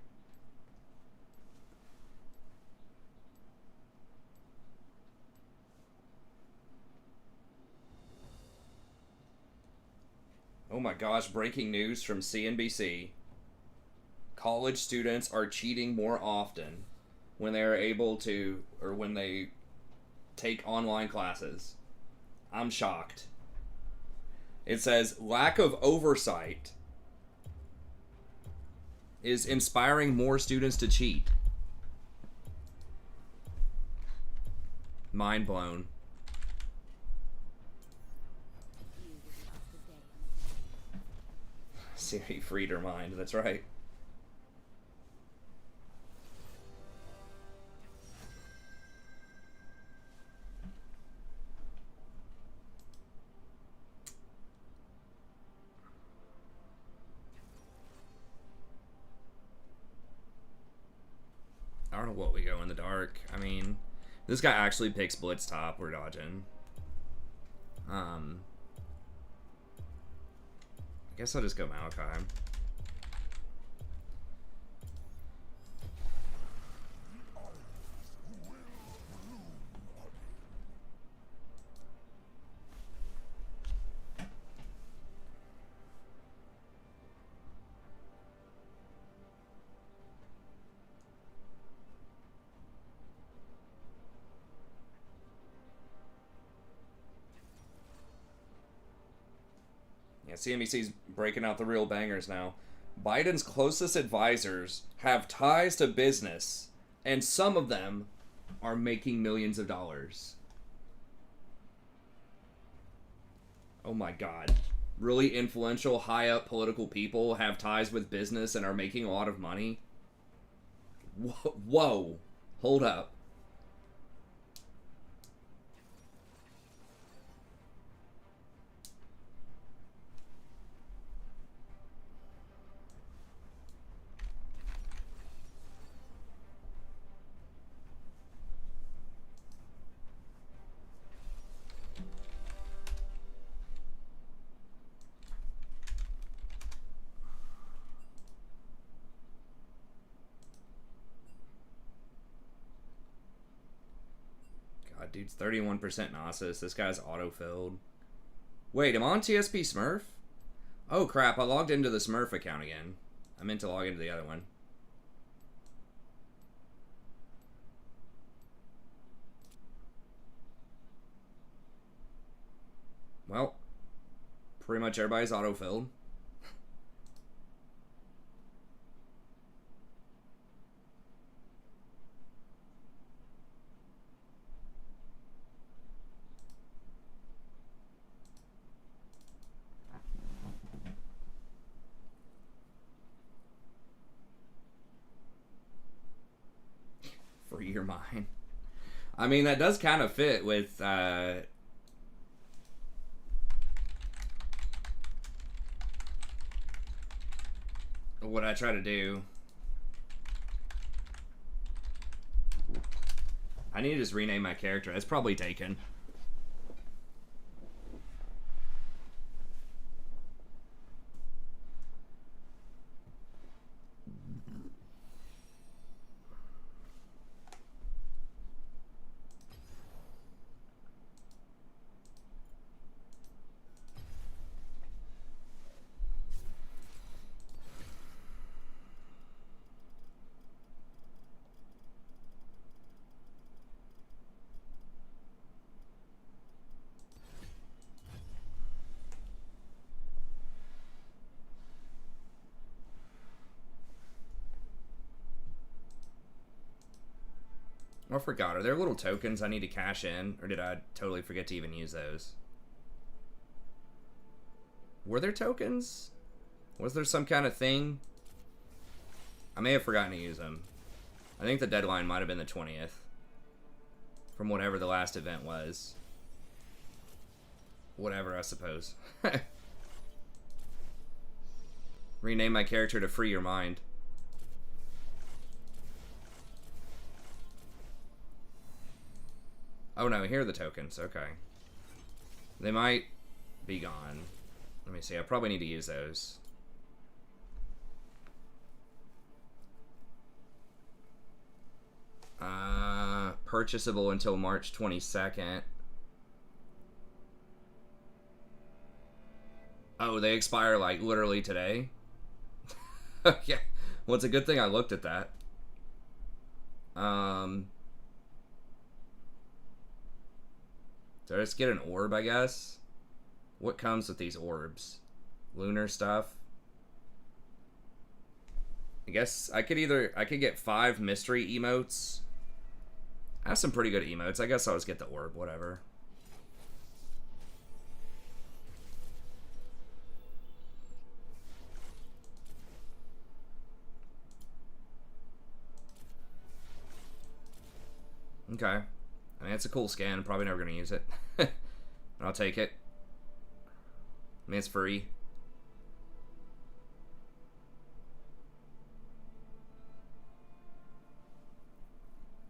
Oh my gosh, breaking news from CNBC. College students are cheating more often when they are able to, or when they take online classes. I'm shocked. It says, lack of oversight is inspiring more students to cheat. Mind blown. Siri freed her mind. That's right. I don't know what we go in the dark. I mean, this guy actually picks Blitz top. We're dodging. I guess I'll just go Maokai. Yeah, CNBC's breaking out the real bangers now. Biden's closest advisors have ties to business, and some of them are making millions of dollars. Oh my god. Really influential, high up political people have ties with business and are making a lot of money? Whoa. Hold up. God, dude's 31% Gnosis. This guy's auto-filled. Wait, am I on TSP Smurf? Oh crap, I logged into the Smurf account again. I meant to log into the other one. Well, pretty much everybody's auto-filled. Free your mind. I mean, that does kind of fit with what I try to do. I need to just rename my character. It's probably taken. I forgot. Are there little tokens I need to cash in? Or did I totally forget to even use those? Were there tokens? Was there some kind of thing? I may have forgotten to use them. I think the deadline might have been the 20th. From whatever the last event was. Whatever, I suppose. Rename my character to Free Your Mind. Oh no, here are the tokens. Okay. They might be gone. Let me see. I probably need to use those. Purchasable until March 22nd. Oh, they expire like literally today? Okay. Well, it's a good thing I looked at that. So let's get an orb, I guess. What comes with these orbs? Lunar stuff. I guess I could get 5 mystery emotes. I have some pretty good emotes. I guess I'll just get the orb, whatever. Okay. I mean, it's a cool skin. Probably never going to use it. I'll take it. I mean, it's free.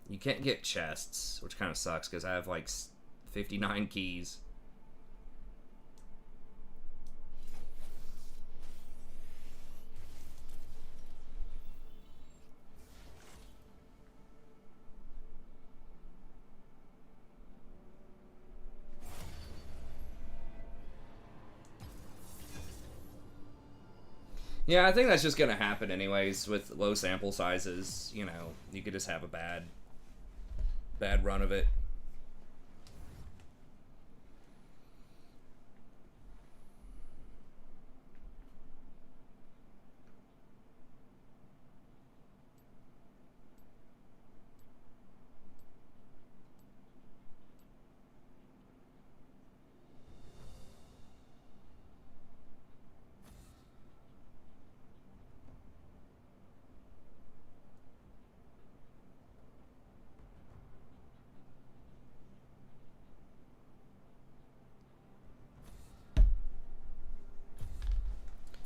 You can't get chests, which kind of sucks because I have like 59 keys. Yeah, I think that's just gonna happen anyways with low sample sizes. You know, you could just have a bad run of it.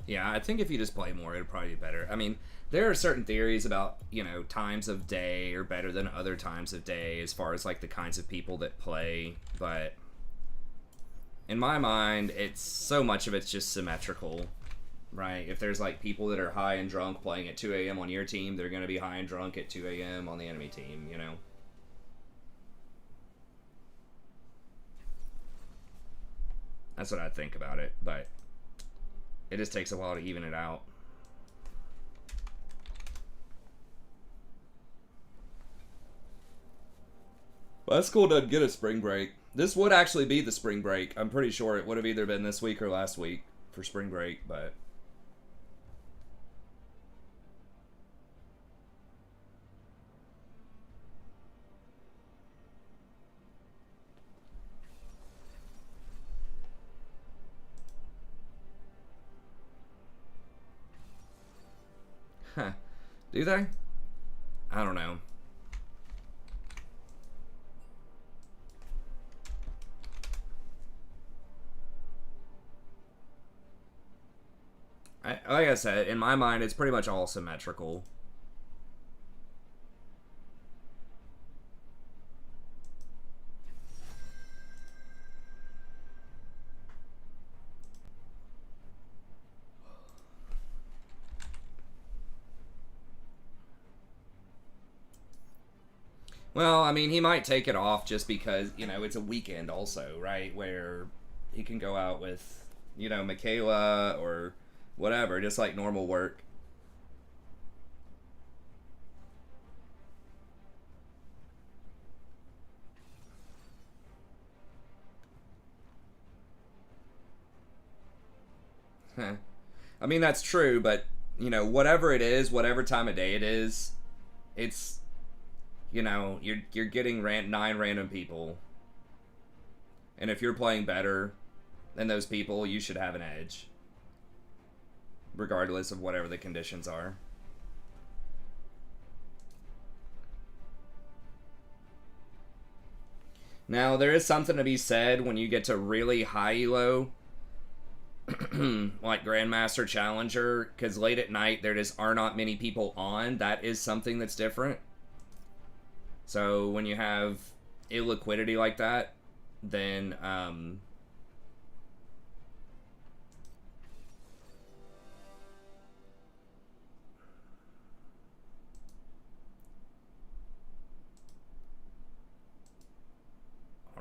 Yeah, I think if you just play more, it'd probably be better. I mean, there are certain theories about, you know, times of day are better than other times of day as far as, like, the kinds of people that play, but in my mind, it's so much of it's just symmetrical, right? If there's, like, people that are high and drunk playing at 2 a.m. on your team, they're going to be high and drunk at 2 a.m. on the enemy team, you know? That's what I think about it, but it just takes a while to even it out. Well, that school doesn't get a spring break. This would actually be the spring break. I'm pretty sure it would have either been this week or last week for spring break, but huh. Do they? I don't know. Like I said, in my mind, it's pretty much all symmetrical. Well, I mean, he might take it off just because, you know, it's a weekend also, right? Where he can go out with, you know, Michaela or whatever, just like normal work. I mean, that's true, but, you know, whatever it is, whatever time of day it is, it's, you know, you're getting 9 random people. And if you're playing better than those people, you should have an edge. Regardless of whatever the conditions are. Now, there is something to be said when you get to really high elo, like Grandmaster Challenger, because late at night there just are not many people on. That is something that's different. So when you have illiquidity like that, then hold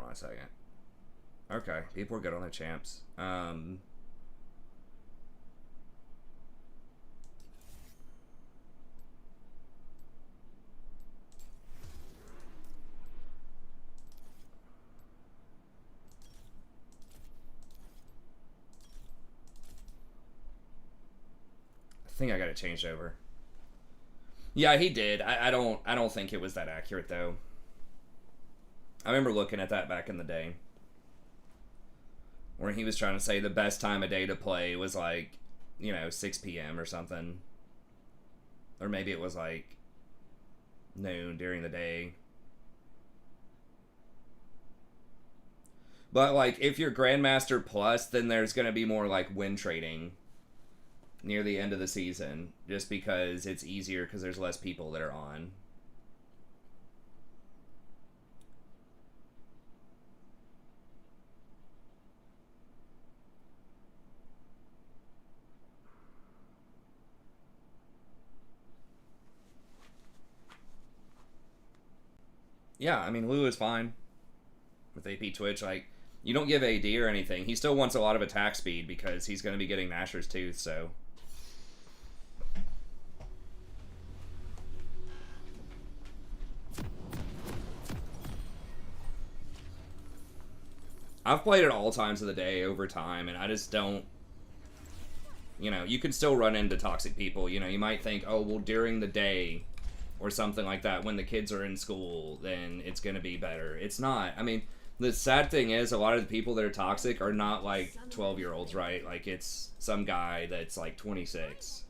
on a second. Okay, people are good on their champs. I think I got it changed over. Yeah, he did. I don't think it was that accurate though. I remember looking at that back in the day, where he was trying to say the best time of day to play was like, you know, 6 p.m. or something, or maybe it was like noon during the day. But like if you're Grandmaster Plus, then there's gonna be more like win trading near the end of the season, just because it's easier because there's less people that are on. Yeah, I mean, Lou is fine with AP Twitch. Like, you don't give AD or anything. He still wants a lot of attack speed because he's going to be getting Nashor's Tooth, so. I've played at all times of the day over time, and I just don't. You know, you can still run into toxic people. You know, you might think, oh, well, during the day or something like that, when the kids are in school, then it's going to be better. It's not. I mean, the sad thing is a lot of the people that are toxic are not like 12-year-olds, right? Like, it's some guy that's like 26.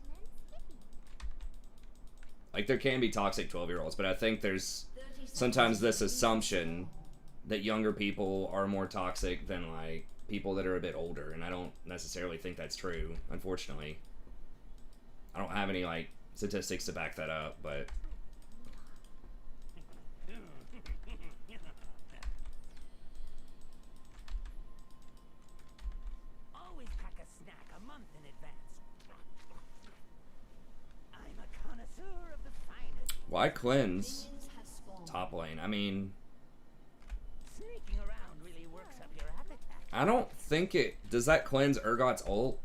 Like, there can be toxic 12-year-olds, but I think there's sometimes this assumption that younger people are more toxic than like people that are a bit older, and I don't necessarily think that's true, unfortunately. I don't have any like statistics to back that up, but Always pack a snack a month in advance. I'm a connoisseur of the finest. why cleanse Minions have spawned. top lane? I mean, Sneaking around really works up your appetite. I don't think it... Does that cleanse Urgot's ult?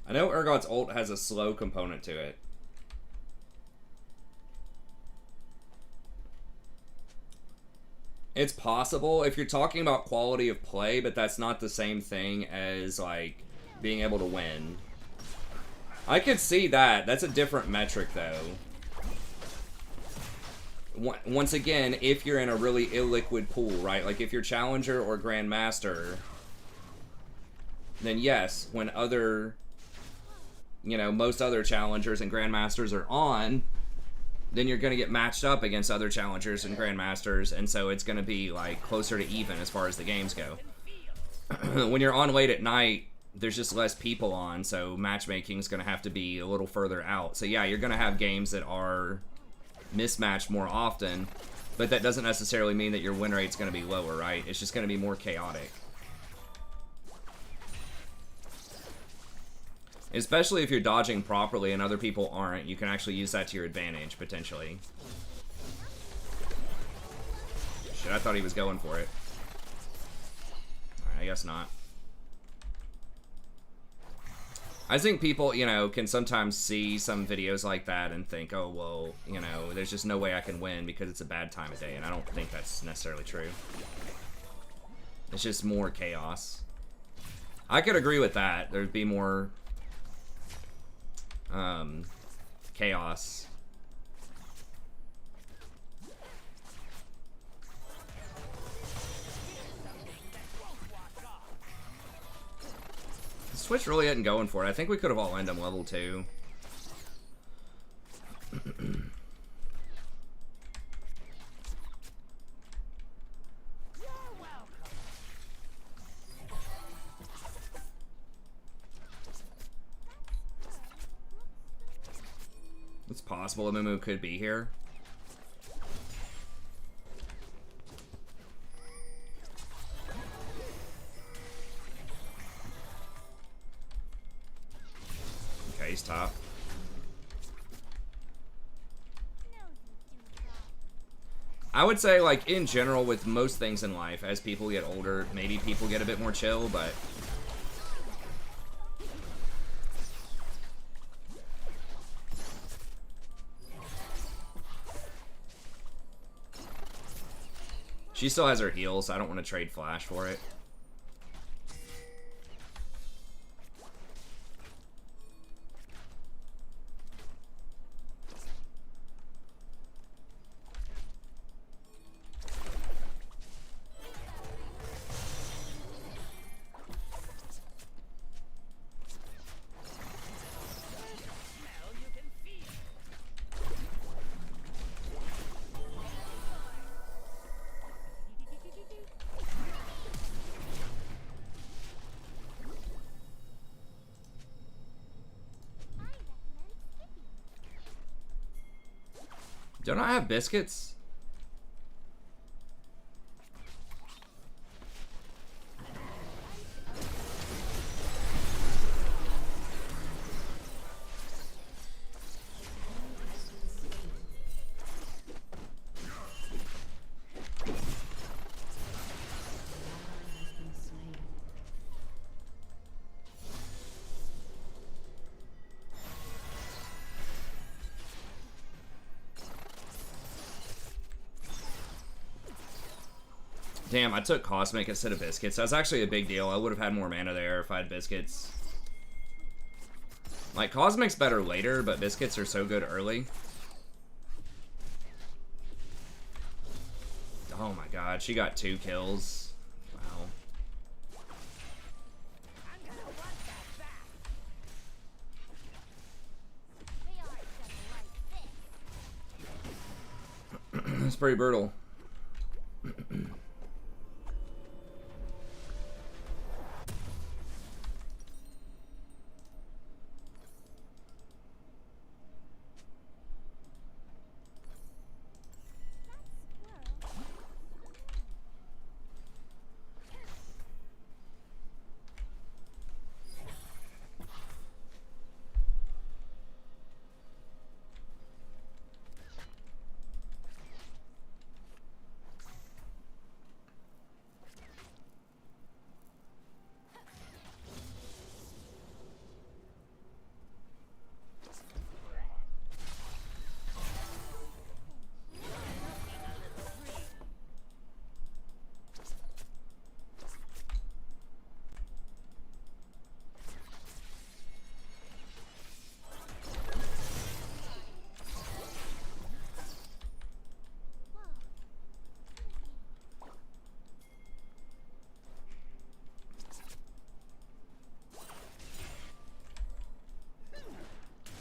I know Urgot's ult has a slow component to it. It's possible if you're talking about quality of play, but that's not the same thing as, like, being able to win. I could see that. That's a different metric, though. Once again, if you're in a really illiquid pool, right? Like, if you're Challenger or Grandmaster, then yes, when other, you know, most other Challengers and Grandmasters are on, then you're going to get matched up against other Challengers and Grandmasters, and so it's going to be, like, closer to even as far as the games go. When you're on late at night, there's just less people on, so matchmaking is going to have to be a little further out. So yeah, you're going to have games that are mismatched more often, but that doesn't necessarily mean that your win rate's going to be lower, right? It's just going to be more chaotic. Especially if you're dodging properly and other people aren't, you can actually use that to your advantage, potentially. Shit, I thought he was going for it. Alright, I guess not. I think people, you know, can sometimes see some videos like that and think, oh, well, you know, there's just no way I can win because it's a bad time of day, and I don't think that's necessarily true. It's just more chaos. I could agree with that. There'd be more chaos. The Switch really isn't going for it. I think we could have all ended him level 2. It's possible Amumu could be here. Okay, he's top. I would say, like, in general, with most things in life, as people get older, maybe people get a bit more chill, but she still has her heals, so I don't want to trade Flash for it. Don't I have biscuits? Damn, I took Cosmic instead of Biscuits. That's actually a big deal. I would have had more mana there if I had Biscuits. Like, Cosmic's better later, but Biscuits are so good early. Oh my god, she got 2 kills. Wow. I'm gonna want that back. They are just like this. That's pretty brutal.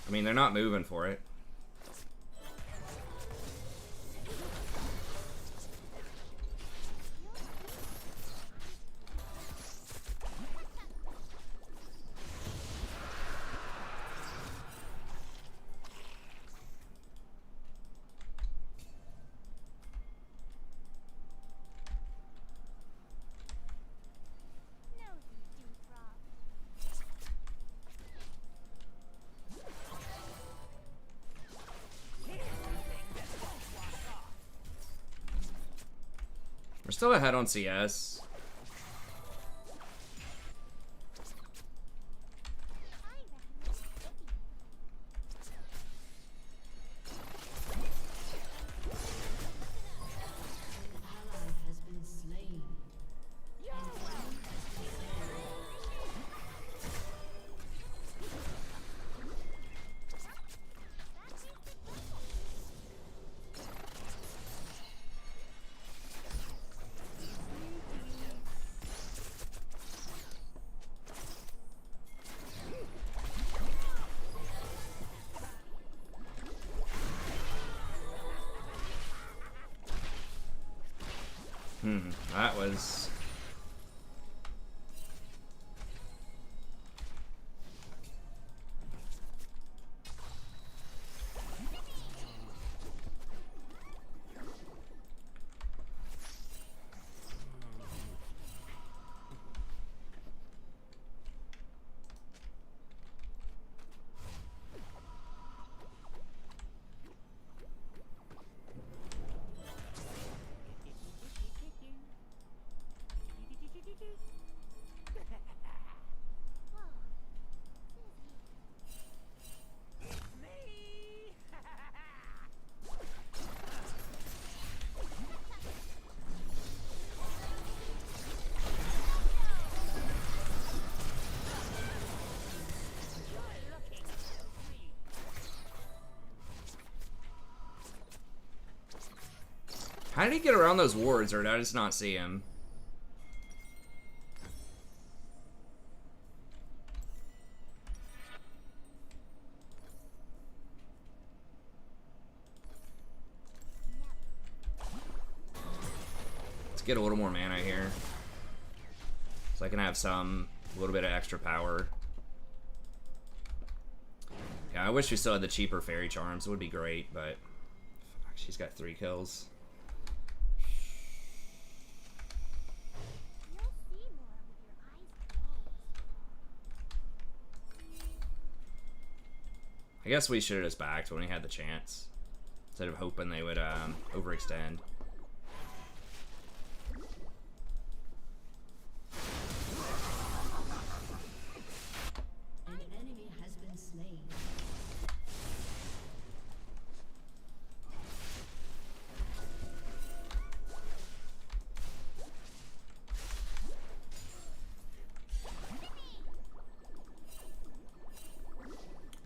I mean, they're not moving for it. We're still ahead on CS. That was... How did he get around those wards, or did I just not see him? Let's get a little more mana here. So I can have a little bit of extra power. Yeah, I wish we still had the cheaper fairy charms. It would be great, but... She's got 3 kills. You'll see more with your eyes closed. I guess we should have just backed when we had the chance. Instead of hoping they would overextend. An enemy has been slain.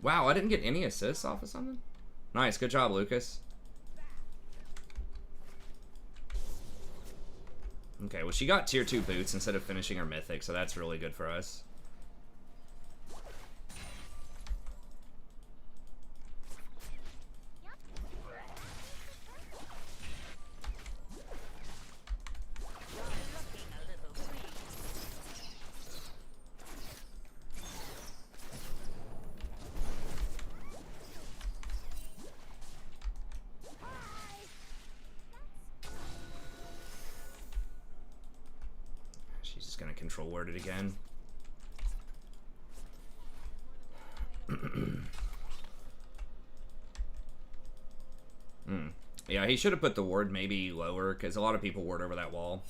Wow, I didn't get any assists off of something? Nice, good job, Lucas. Okay, well she got tier 2 boots instead of finishing her mythic, so that's really good for us. Looking a little free. She's just gonna control word it again. Yeah, he should have put the ward maybe lower, because a lot of people ward over that wall.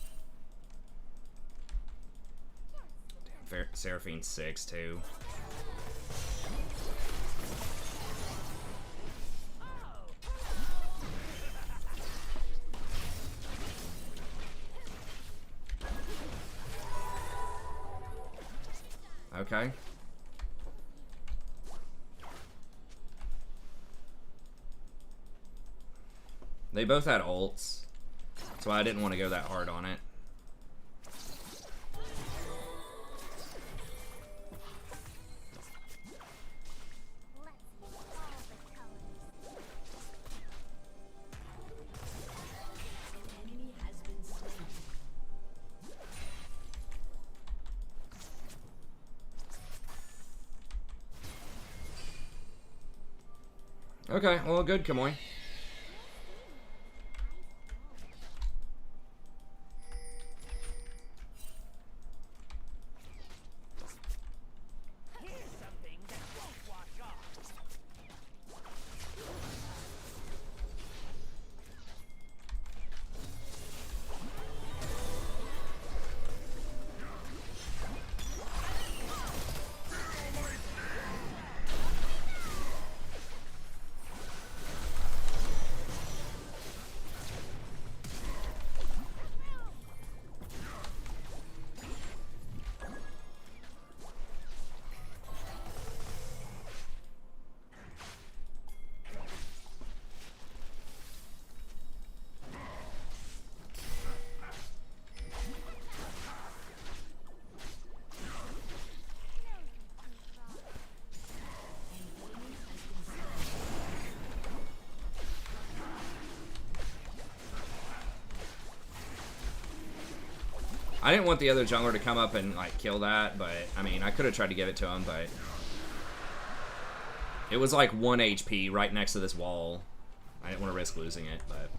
Damn, Seraphine's 6 too. Okay. They both had ults, so I didn't want to go that hard on it. Let's use all the colors. An enemy has been slain. Okay, well, good, Kamoy. Here's something that won't wash off. I didn't want the other jungler to come up and like kill that, but I mean, I could have tried to give it to him, but it was like 1 HP right next to this wall. I didn't want to risk losing it, but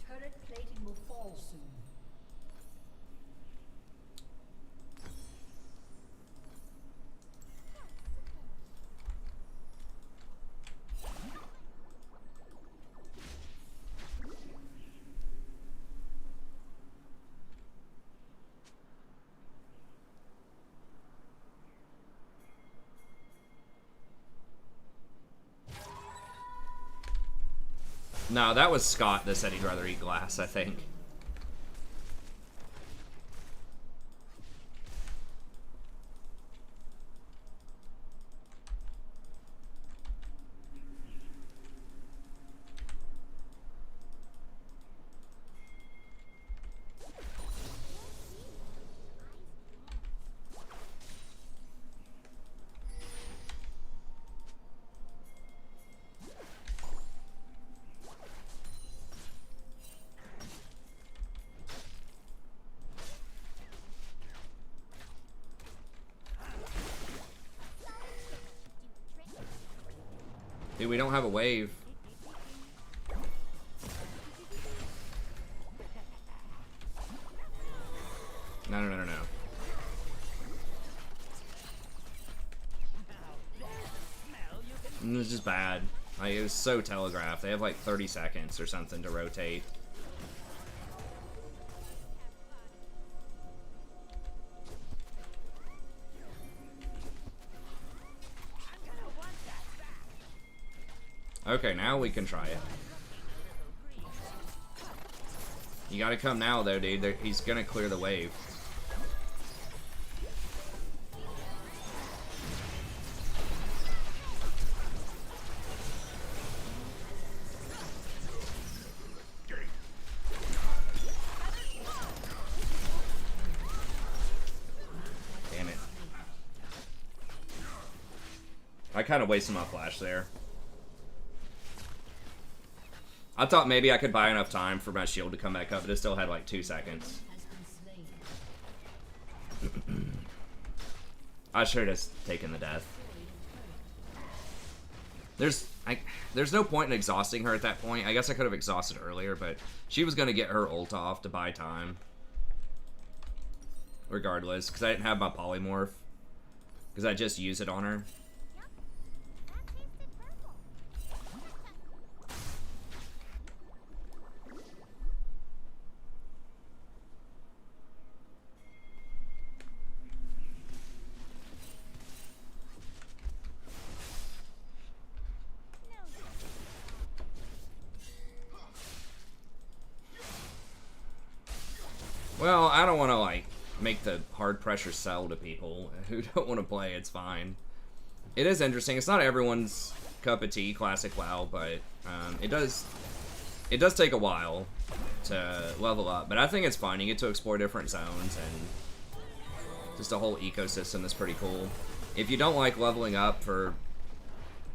Turret plating will fall soon. no, that was Scott that said he'd rather eat glass, I think. Dude, we don't have a wave. No, no, no, no, no. This is just bad. Like, it was so telegraphed. They have like 30 seconds or something to rotate. Okay, now we can try it. You gotta come now, though, dude. He's gonna clear the wave. Damn it. I kind of wasted my flash there. I thought maybe I could buy enough time for my shield to come back up, but it still had like 2 seconds. I should have just taken the death. There's no point in exhausting her at that point. I guess I could have exhausted earlier, but she was going to get her ult off to buy time. Regardless, because I didn't have my polymorph. Because I just used it on her. That tasted purple. Well, I don't want to, like, make the hard pressure sell to people who don't want to play. It's fine. It is interesting. It's not everyone's cup of tea, classic WoW, but it does take a while to level up. But I think it's fun. You get to explore different zones, and just a whole ecosystem that's pretty cool. If you don't like leveling up for,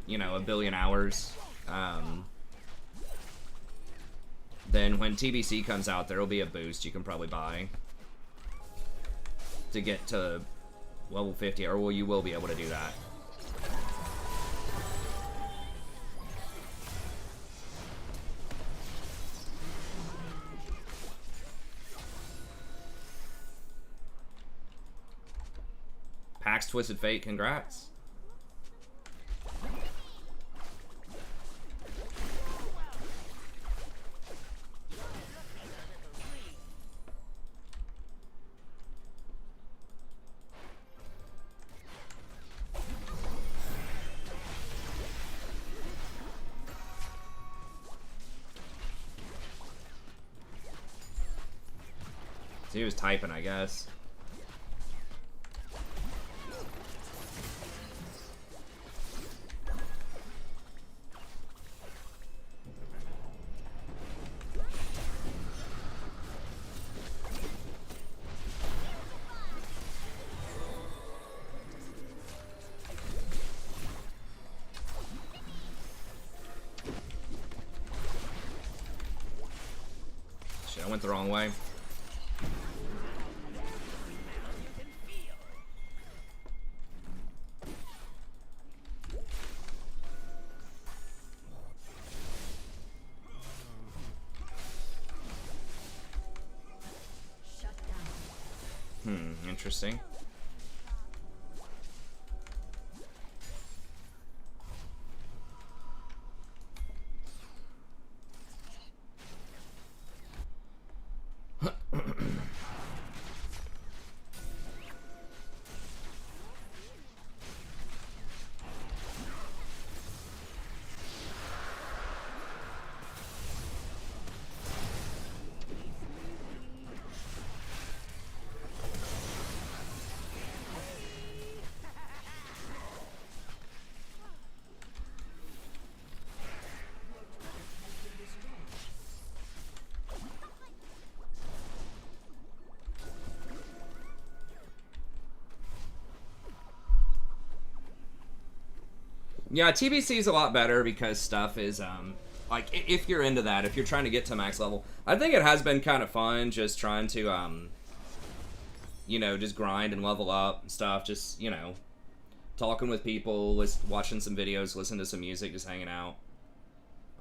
you know, a billion hours, then when TBC comes out, there will be a boost you can probably buy to get to level 50, or well, you will be able to do that. PAX Twisted Fate, congrats. So he was typing, I guess. Shit, I went the wrong way. Interesting. Yeah, TBC is a lot better because stuff is, like, if you're into that, if you're trying to get to max level, I think it has been kind of fun just trying to, you know, just grind and level up and stuff, just, you know. talking with people, watching some videos, listening to some music, just hanging out.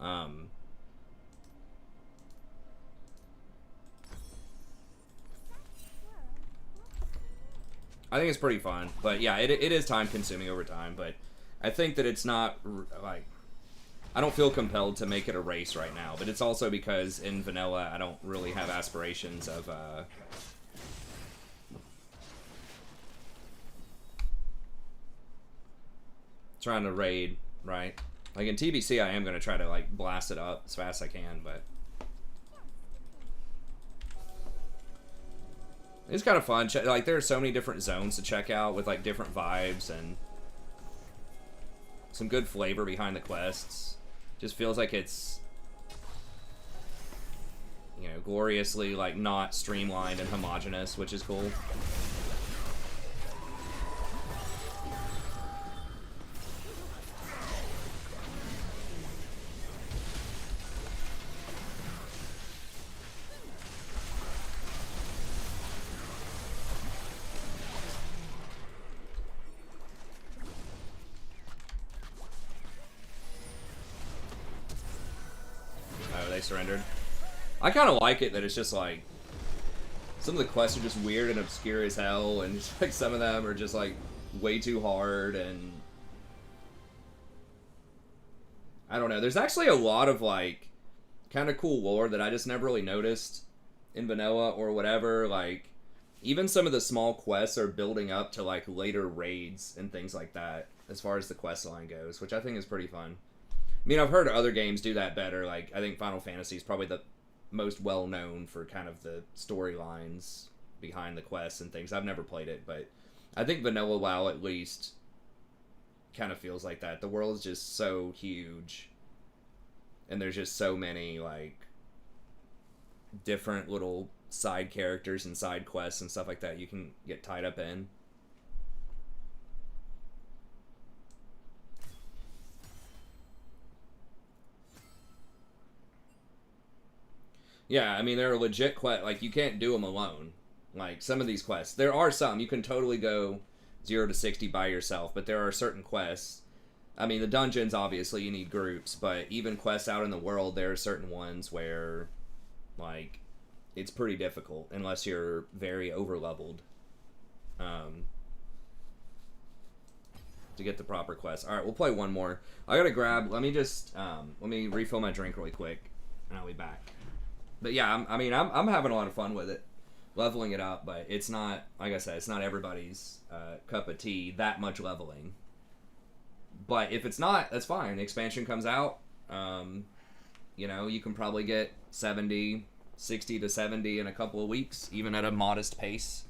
I think it's pretty fun, but yeah, it is time consuming over time, but I think that it's not, like, I don't feel compelled to make it a race right now, but it's also because in vanilla I don't really have aspirations of, trying to raid, right? Like in TBC I am going to try to, like, blast it up as fast as I can, but it's kind of fun. Like, there are so many different zones to check out with, like, different vibes and some good flavor behind the quests. Just feels like it's, you know, gloriously, like, not streamlined and homogenous, which is cool. Surrendered. I kind of like it that it's just like some of the quests are just weird and obscure as hell, and just, like, some of them are just like way too hard, and I don't know. There's actually a lot of like kind of cool lore that I just never really noticed in vanilla or whatever. Like, even some of the small quests are building up to like later raids and things like that as far as the quest line goes, which I think is pretty fun. I mean, I've heard other games do that better. Like, I think Final Fantasy is probably the most well-known for kind of the storylines behind the quests and things. I've never played it, but I think Vanilla WoW at least kind of feels like that. The world is just so huge, and there's just so many, like, different little side characters and side quests and stuff like that you can get tied up in. Yeah, I mean, there are legit quests. Like, you can't do them alone. Like, some of these quests. There are some. You can totally go 0 to 60 by yourself, but there are certain quests. I mean, the dungeons, obviously, you need groups, but even quests out in the world, there are certain ones where, like, it's pretty difficult, unless you're very over-leveled, to get the proper quests. Alright, we'll play one more. I gotta grab... Let me just... let me refill my drink really quick, and I'll be back. But yeah, I'm having a lot of fun with it, leveling it up. But it's not, like I said, it's not everybody's cup of tea. That much leveling. But if it's not, that's fine. The expansion comes out. You know, you can probably get 60 to 70 in a couple of weeks, even at a modest pace.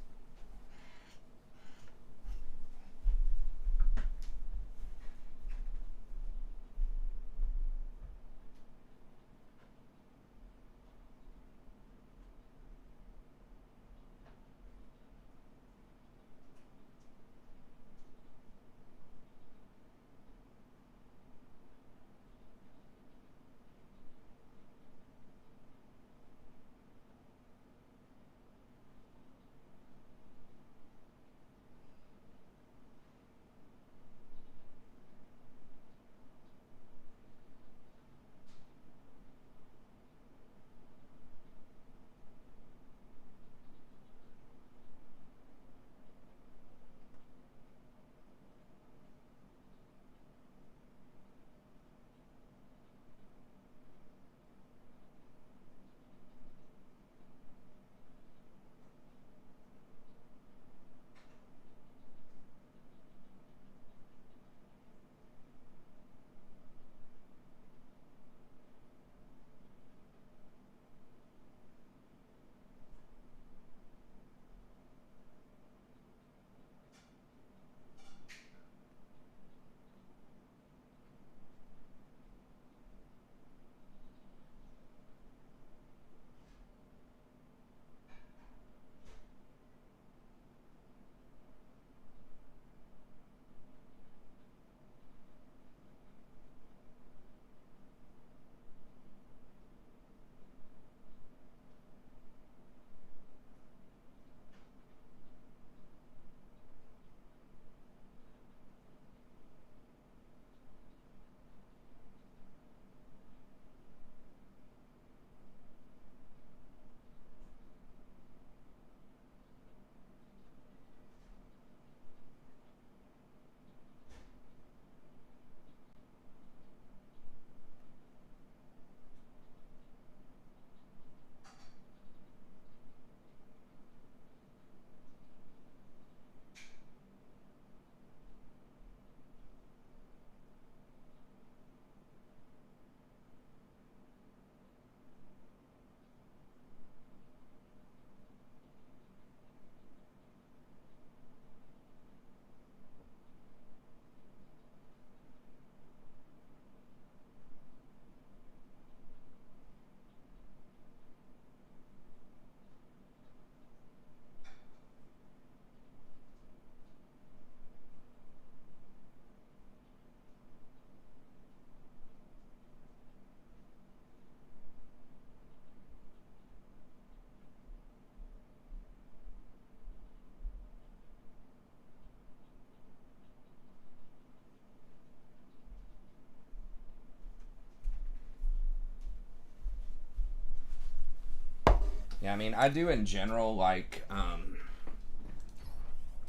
Yeah, I mean, I do in general like,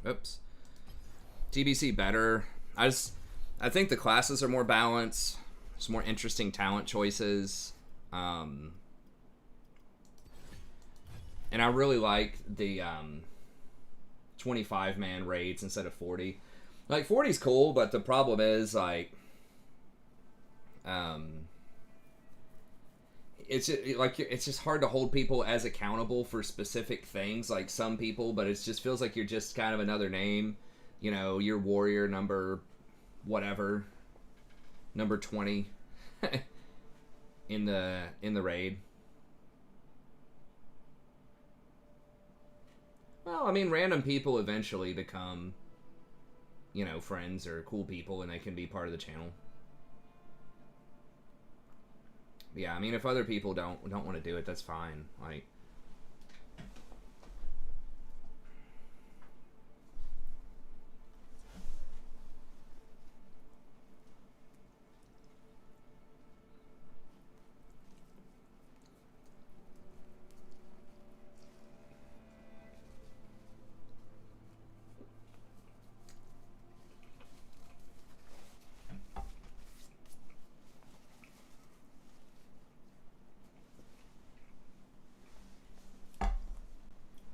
oops, TBC better. I think the classes are more balanced. There's more interesting talent choices. And I really like the 25-man raids instead of 40. Like 40's cool, but the problem is like, it's just hard to hold people as accountable for specific things. Like some people, but it just feels like you're just kind of another name. You know, you're warrior number whatever, number 20 in the raid. Well, I mean, random people eventually become, you know, friends or cool people, and they can be part of the channel. But yeah, I mean, if other people don't want to do it, that's fine. Like,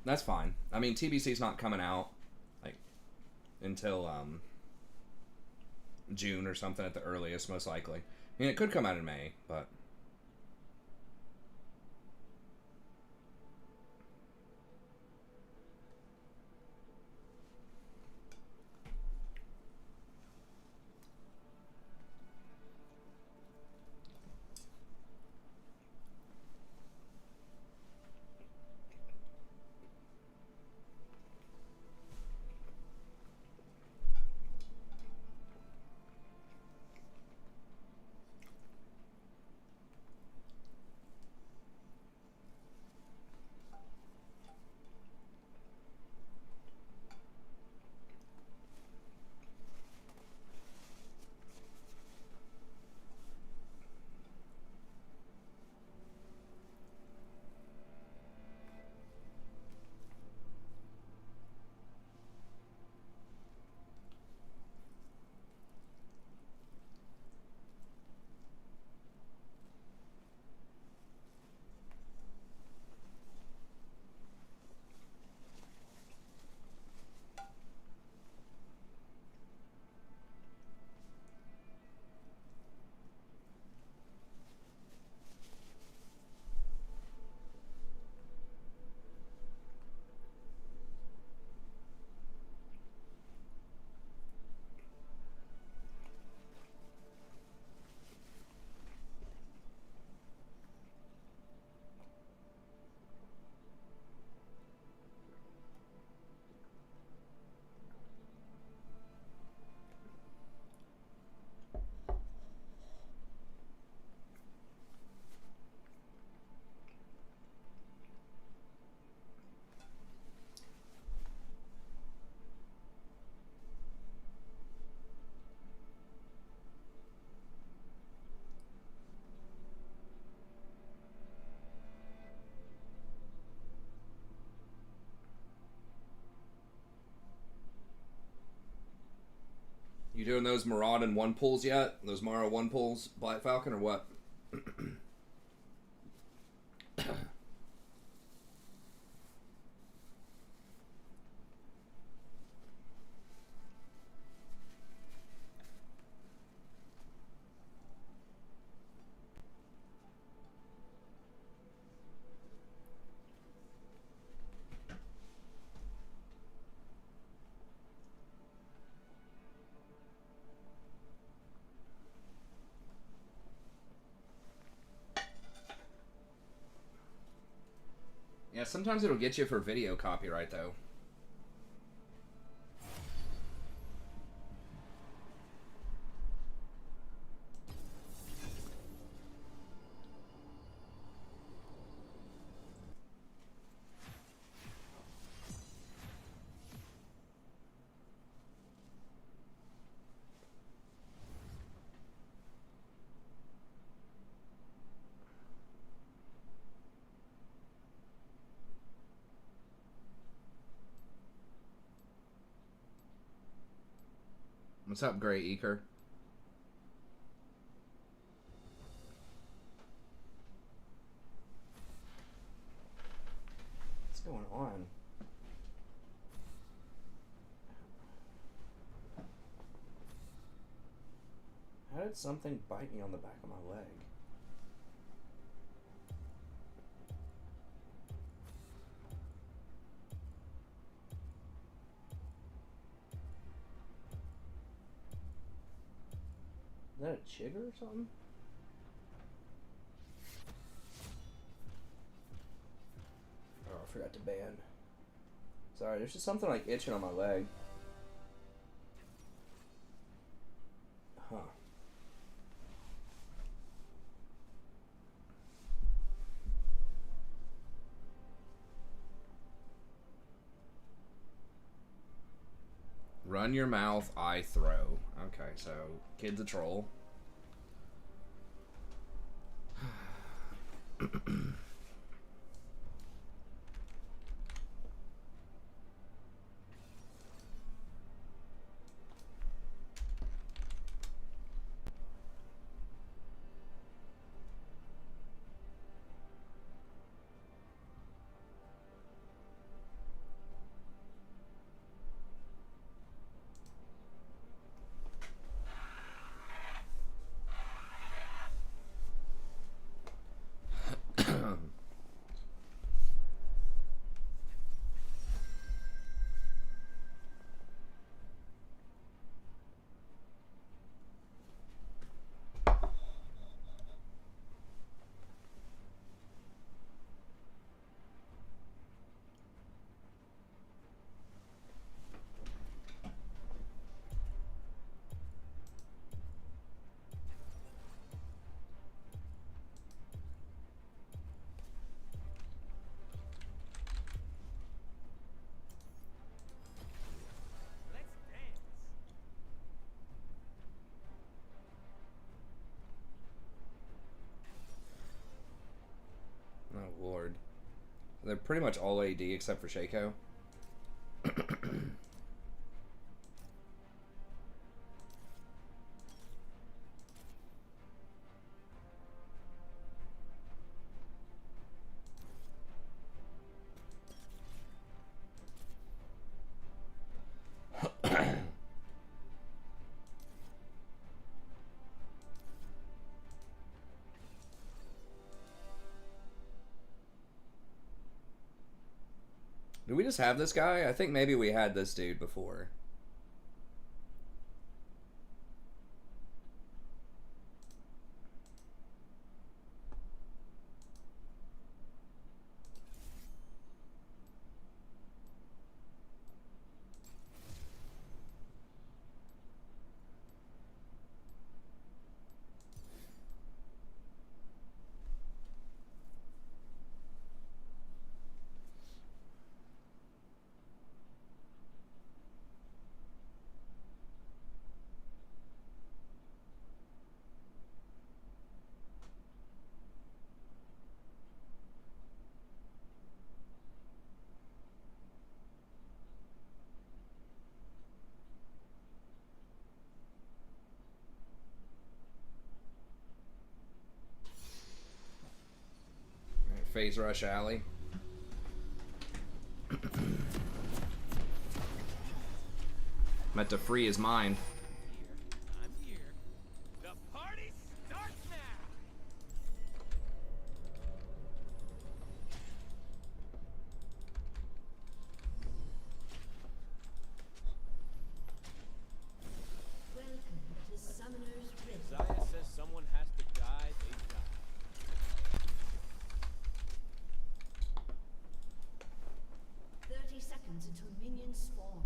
that's fine. I mean, TBC's not coming out like until June or something at the earliest, most likely. I mean, it could come out in May, but you doing those Maraud and one pulls yet? Those Mara one pulls, Black Falcon, or what? Yeah, sometimes it'll get you for video copyright, though. What's up, Gray Eker? What's going on? How did something bite me on the back of my leg? Is that a chigger or something? Oh, I forgot to ban. Sorry, there's just something like itching on my leg. Huh. Run your mouth, I throw. Okay, so kid's a troll. Let's dance. Oh, Lord. They're pretty much all AD except for Shaco. Do we just have this guy? I think maybe we had this dude before. Phase Rush Alley. Meant to free his mind. I'm here. The party starts now. Welcome to Summoner's Rift. Zaya says someone has to die, they die. 30 seconds until minions spawn.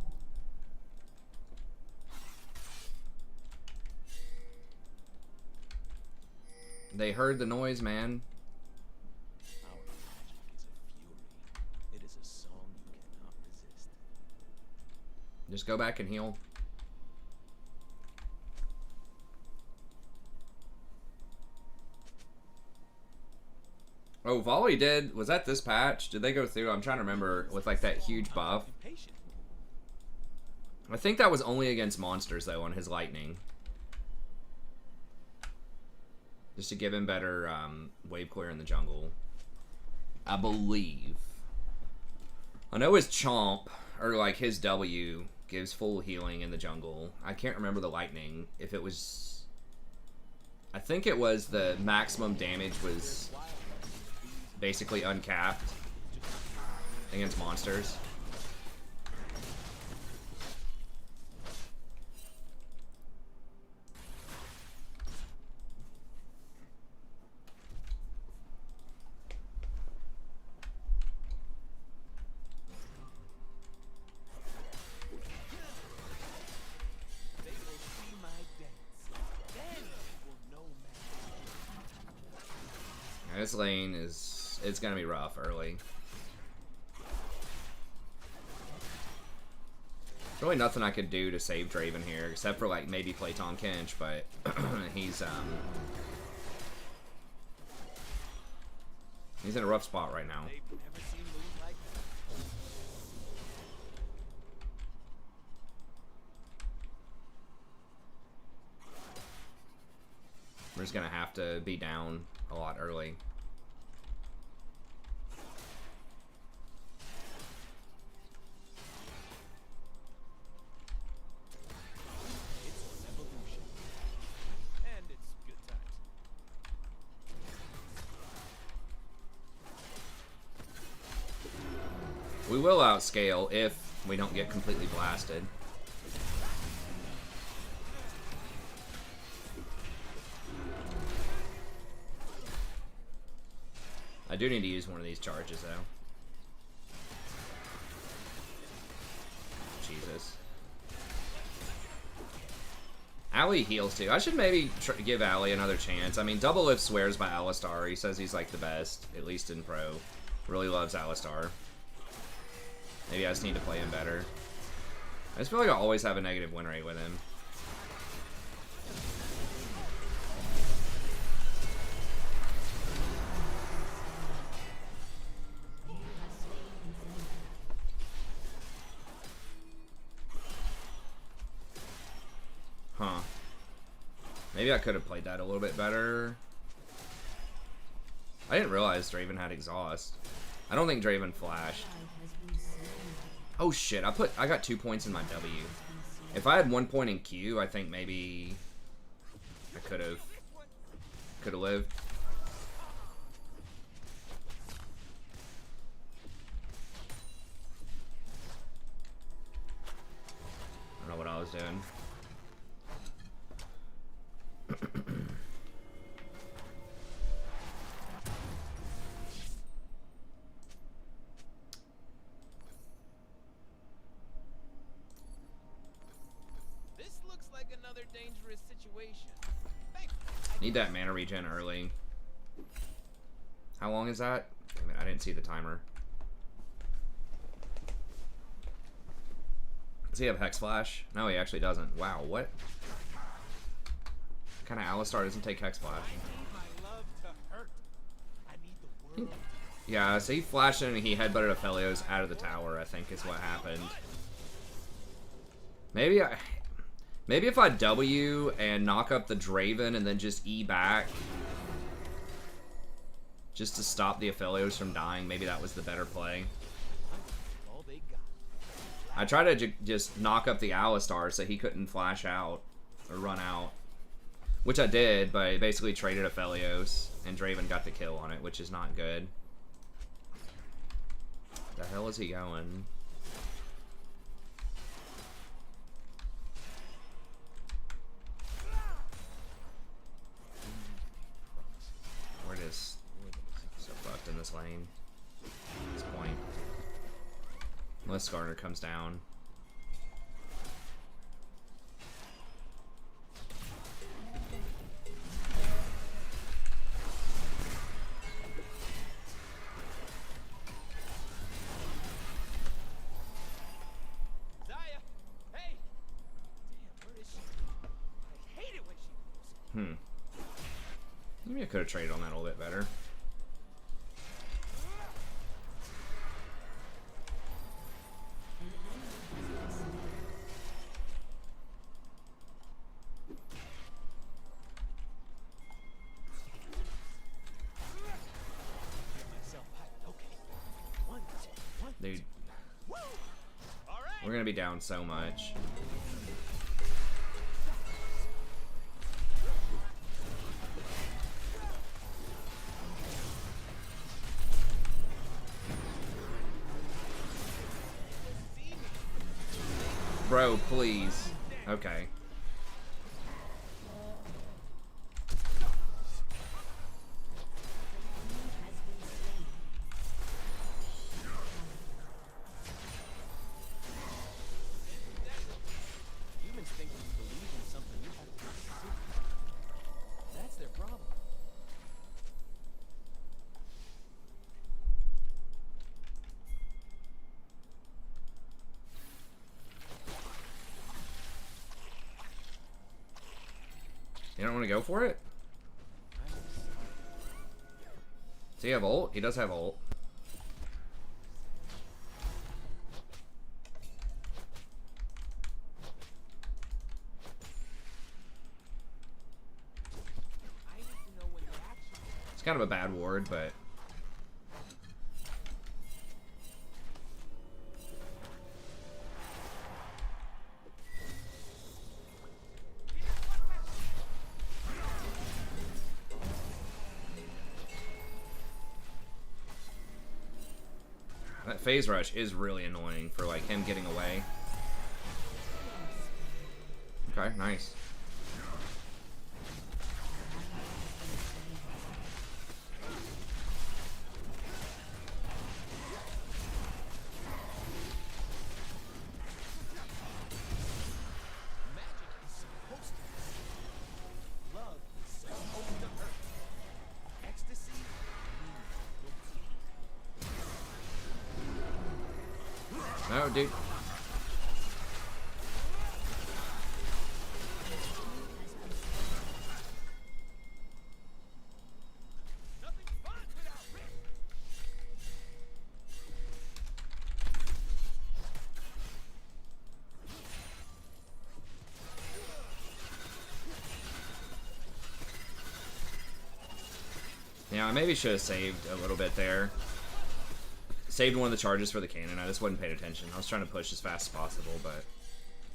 They heard the noise, man. Our magic is a fury. It is a song you cannot resist. Just go back and heal. Oh, Volley did. Was that this patch? Did they go through? I'm trying to remember with like that huge buff. Impatient. I think that was only against monsters, though, on his lightning. Just to give him better wave clear in the jungle. I believe. I know his chomp, or like his W, gives full healing in the jungle. I can't remember the lightning. If it was... I think it was the maximum damage was basically uncapped against monsters. They will see my dance. Then they will know man. This lane is... it's gonna be rough early. There's really nothing I could do to save Draven here, except for like maybe play Tahm Kench, but he's in a rough spot right now. They've never seen moves like that. We're just gonna have to be down a lot early. It's a revolution. And it's good times. We will outscale if we don't get completely blasted. I do need to use one of these charges, though. Jesus. Allie heals, too. I should maybe give Allie another chance. I mean, Double Lift swears by Alistar. He says he's, like, the best, at least in Pro. Really loves Alistar. Maybe I just need to play him better. I just feel like I always have a negative win rate with him. Huh. Maybe I could have played that a little bit better. I didn't realize Draven had exhaust. I don't think Draven flashed. Oh shit, I got 2 points in my W. If I had 1 point in Q, I think maybe I could have lived. I don't know what I was doing. This looks like another dangerous situation. Need that mana regen early. How long is that? Damn it, I didn't see the timer. Does he have Hex Flash? No, he actually doesn't. Wow, what? What kind of Alistar doesn't take Hex Flash? My love to hurt. I need the world. Yeah, so he flashed in and he headbutted Aphelios out of the tower, I think is what happened. Maybe if I W and knock up the Draven and then just E back just to stop the Aphelios from dying, maybe that was the better play. All they got. I tried to just knock up the Alistar so he couldn't flash out or run out. Which I did, but I basically traded Aphelios and Draven got the kill on it, which is not good. The hell is he going? We're just so fucked in this lane at this point. Unless Skarner comes down. Zaya! Hey! Damn, where is she? I hate it when she moves. Maybe I could have traded on that a little bit better. Dude, Woo! All right. we're gonna be down so much. Bro, please. Okay. Humans think when you believe in something, you have to pursue it. That's their problem. You don't want to go for it? Does he have ult? He does have ult. I need to know when the action. It's kind of a bad ward, but that phase rush is really annoying for like him getting away. Okay, nice. Magic is supposed to be. Love is supposed to hurt. Ecstasy means guilty. No, dude. Nothing's fun without risk. Yeah, I maybe should have saved a little bit there. Saved one of the charges for the cannon. I just wasn't paying attention. I was trying to push as fast as possible, but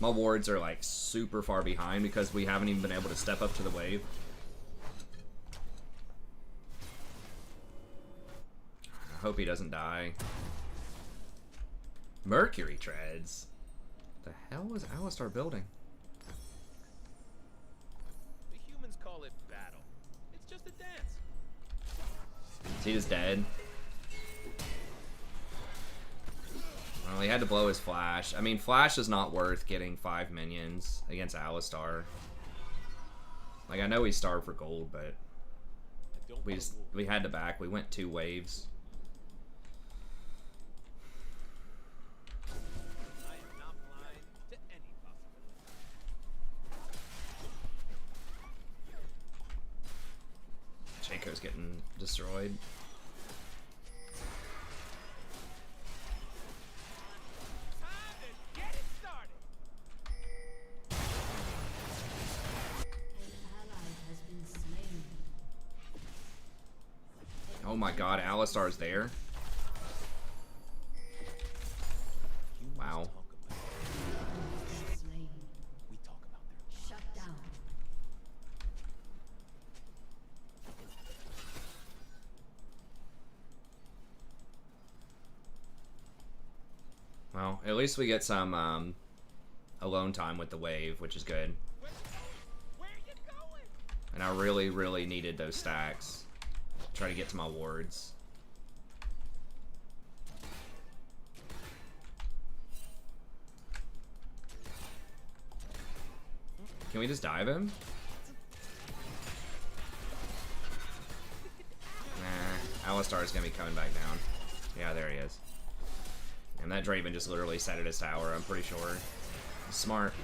my wards are like super far behind because we haven't even been able to step up to the wave. I hope he doesn't die. Mercury treads. The hell was Alistar building? The humans call it battle. It's just a dance. Is he just dead? Well, he had to blow his flash. I mean, flash is not worth getting 5 minions against Alistar. Like, I know he starved for gold, but I don't we had to back. We went 2 waves. I am not blind to any possibility. Shaco's getting destroyed. Time to get it started. An ally has been slain. Oh my god, Alistar's there. Wow. Slain. We talk about their Shut down. Well, at least we get some alone time with the wave, which is good. Where you going? And I really, really needed those stacks. Try to get to my wards. Can we just dive him? Nah, Alistar's gonna be coming back down. Yeah, there he is. And that Draven just literally sat at his tower, I'm pretty sure. Smart.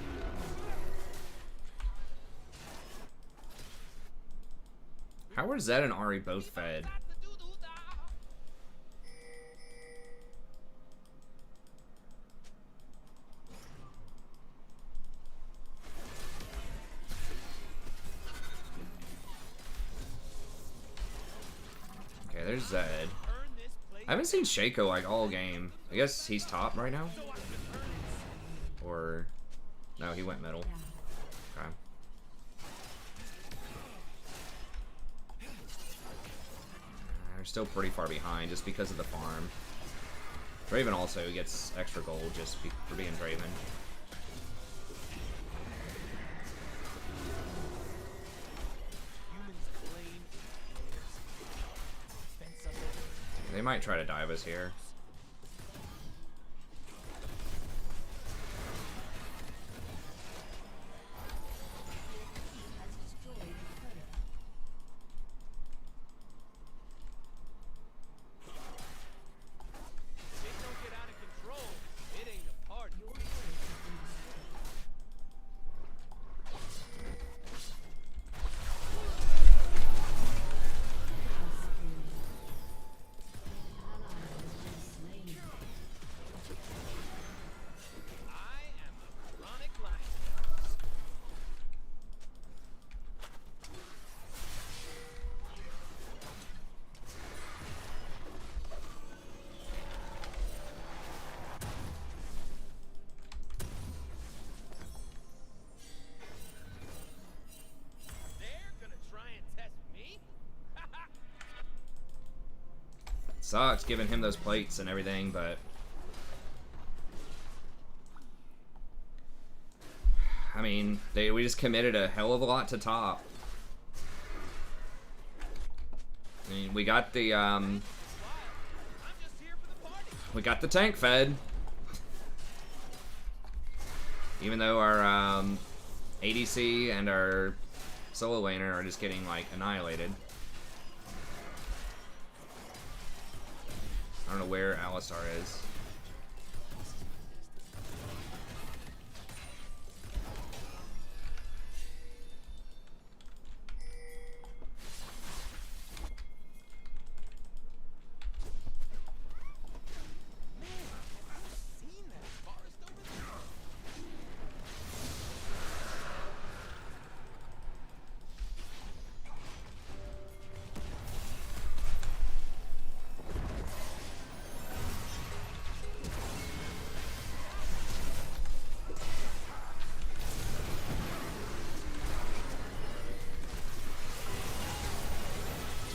How are Zed and Ari both fed? Okay, there's Zed. I haven't seen Shaco like all game. I guess he's top right now? Or... No, he went middle. Okay. They're still pretty far behind just because of the farm. Draven also gets extra gold just for being Draven. They might try to dive us here. Sucks giving him those plates and everything, but I mean, we just committed a hell of a lot to top. I mean, we got the tank fed. Even though our ADC and our solo laner are just getting like annihilated. I don't know where Alistar is.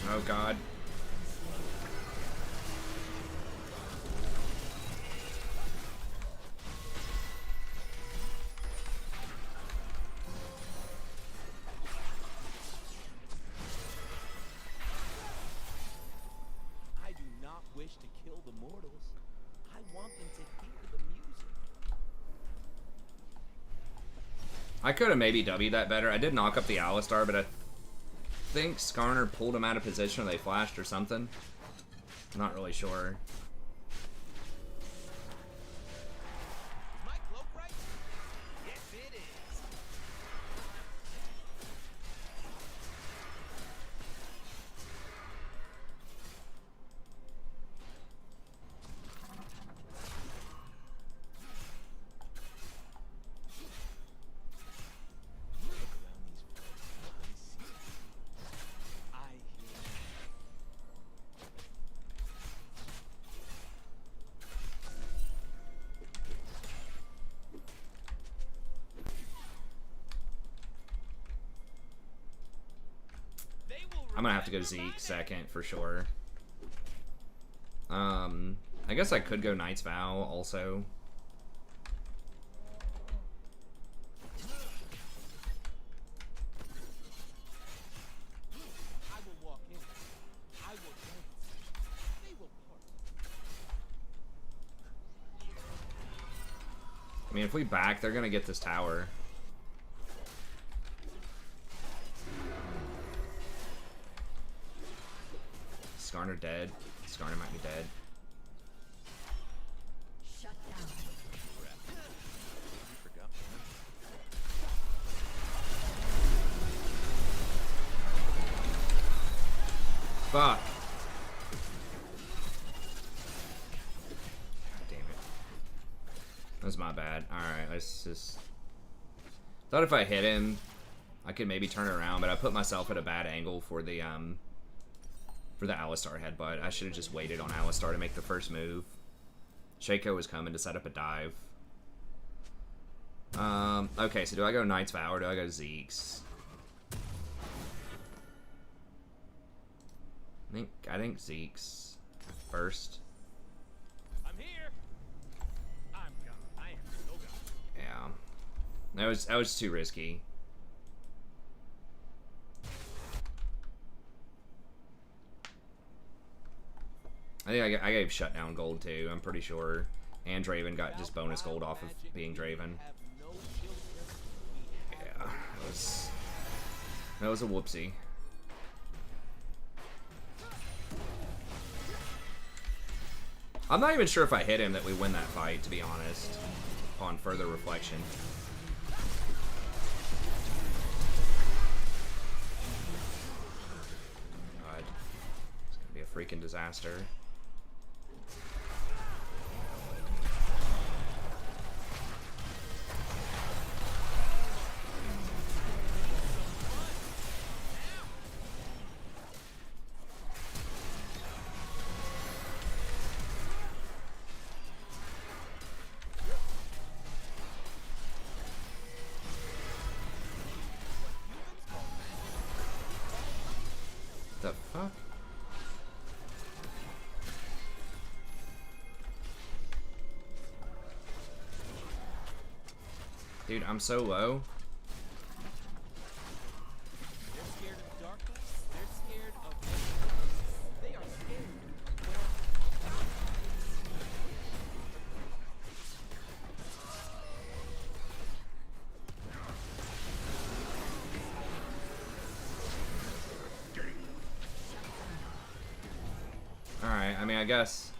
Oh god. I do not wish to kill the mortals. I want them to hear the music. I could have maybe W'd that better. I did knock up the Alistar, but I think Skarner pulled him out of position or they flashed or something. I'm not really sure. Is my cloak right? Yes, it is. Look around these walls. I hear. They will I'm gonna have to go remember my Zeke name. second for sure. I guess I could go Knight's Vow also. I will walk in. I will dance. They will part. I mean, if we back, they're gonna get this tower. Skarner dead. Skarner might be dead. Shut down. You forgot. Fuck. God damn it. That was my bad. Alright, let's just... Thought if I hit him, I could maybe turn it around, but I put myself at a bad angle for the For the Alistar headbutt. I should have just waited on Alistar to make the first move. Shaco was coming to set up a dive. Okay, so do I go Knight's Vow or do I go Zeke's? I think Zeke's first. I'm here. I'm gone. I am so gone. Yeah. That was too risky. I think I gave Shutdown gold too, I'm pretty sure. And Draven got just bonus gold off of being Draven. Yeah, that was a whoopsie. I'm not even sure if I hit him that we win that fight, to be honest, upon further reflection. God, it's gonna be a freaking disaster. The fuck? Dude, I'm so low. They're scared of darkness. They're scared of. They are scared of war. Alright, I mean, I guess.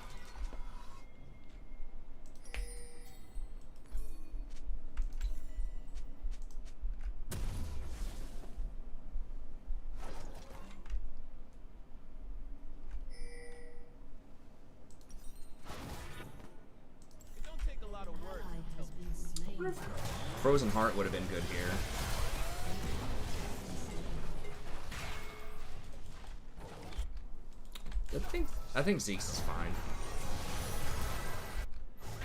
It don't take a lot of words Ally to tell has been slain. Frozen Heart would have been good here. I think Zeke's is fine.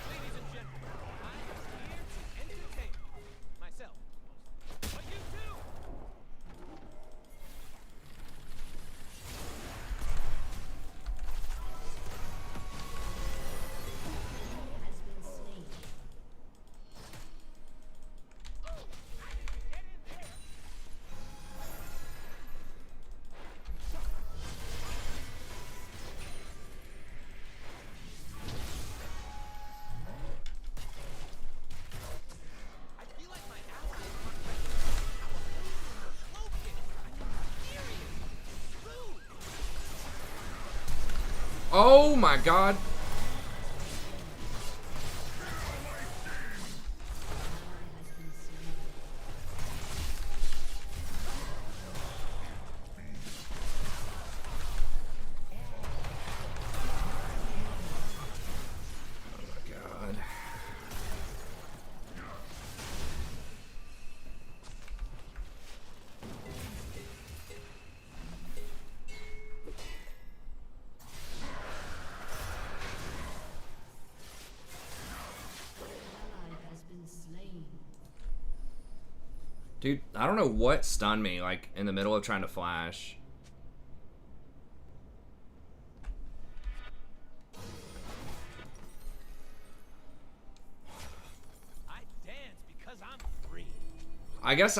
Ladies and gentlemen, I am here to entertain myself. But you too! Has been slain. Get in there! I feel like my ally is broken. I'm furious. Rude. Oh my god! Ally has been slain. Oh my god. Ally has been slain. Dude, I don't know what stunned me, like, in the middle of trying to flash. I dance because I'm free. I guess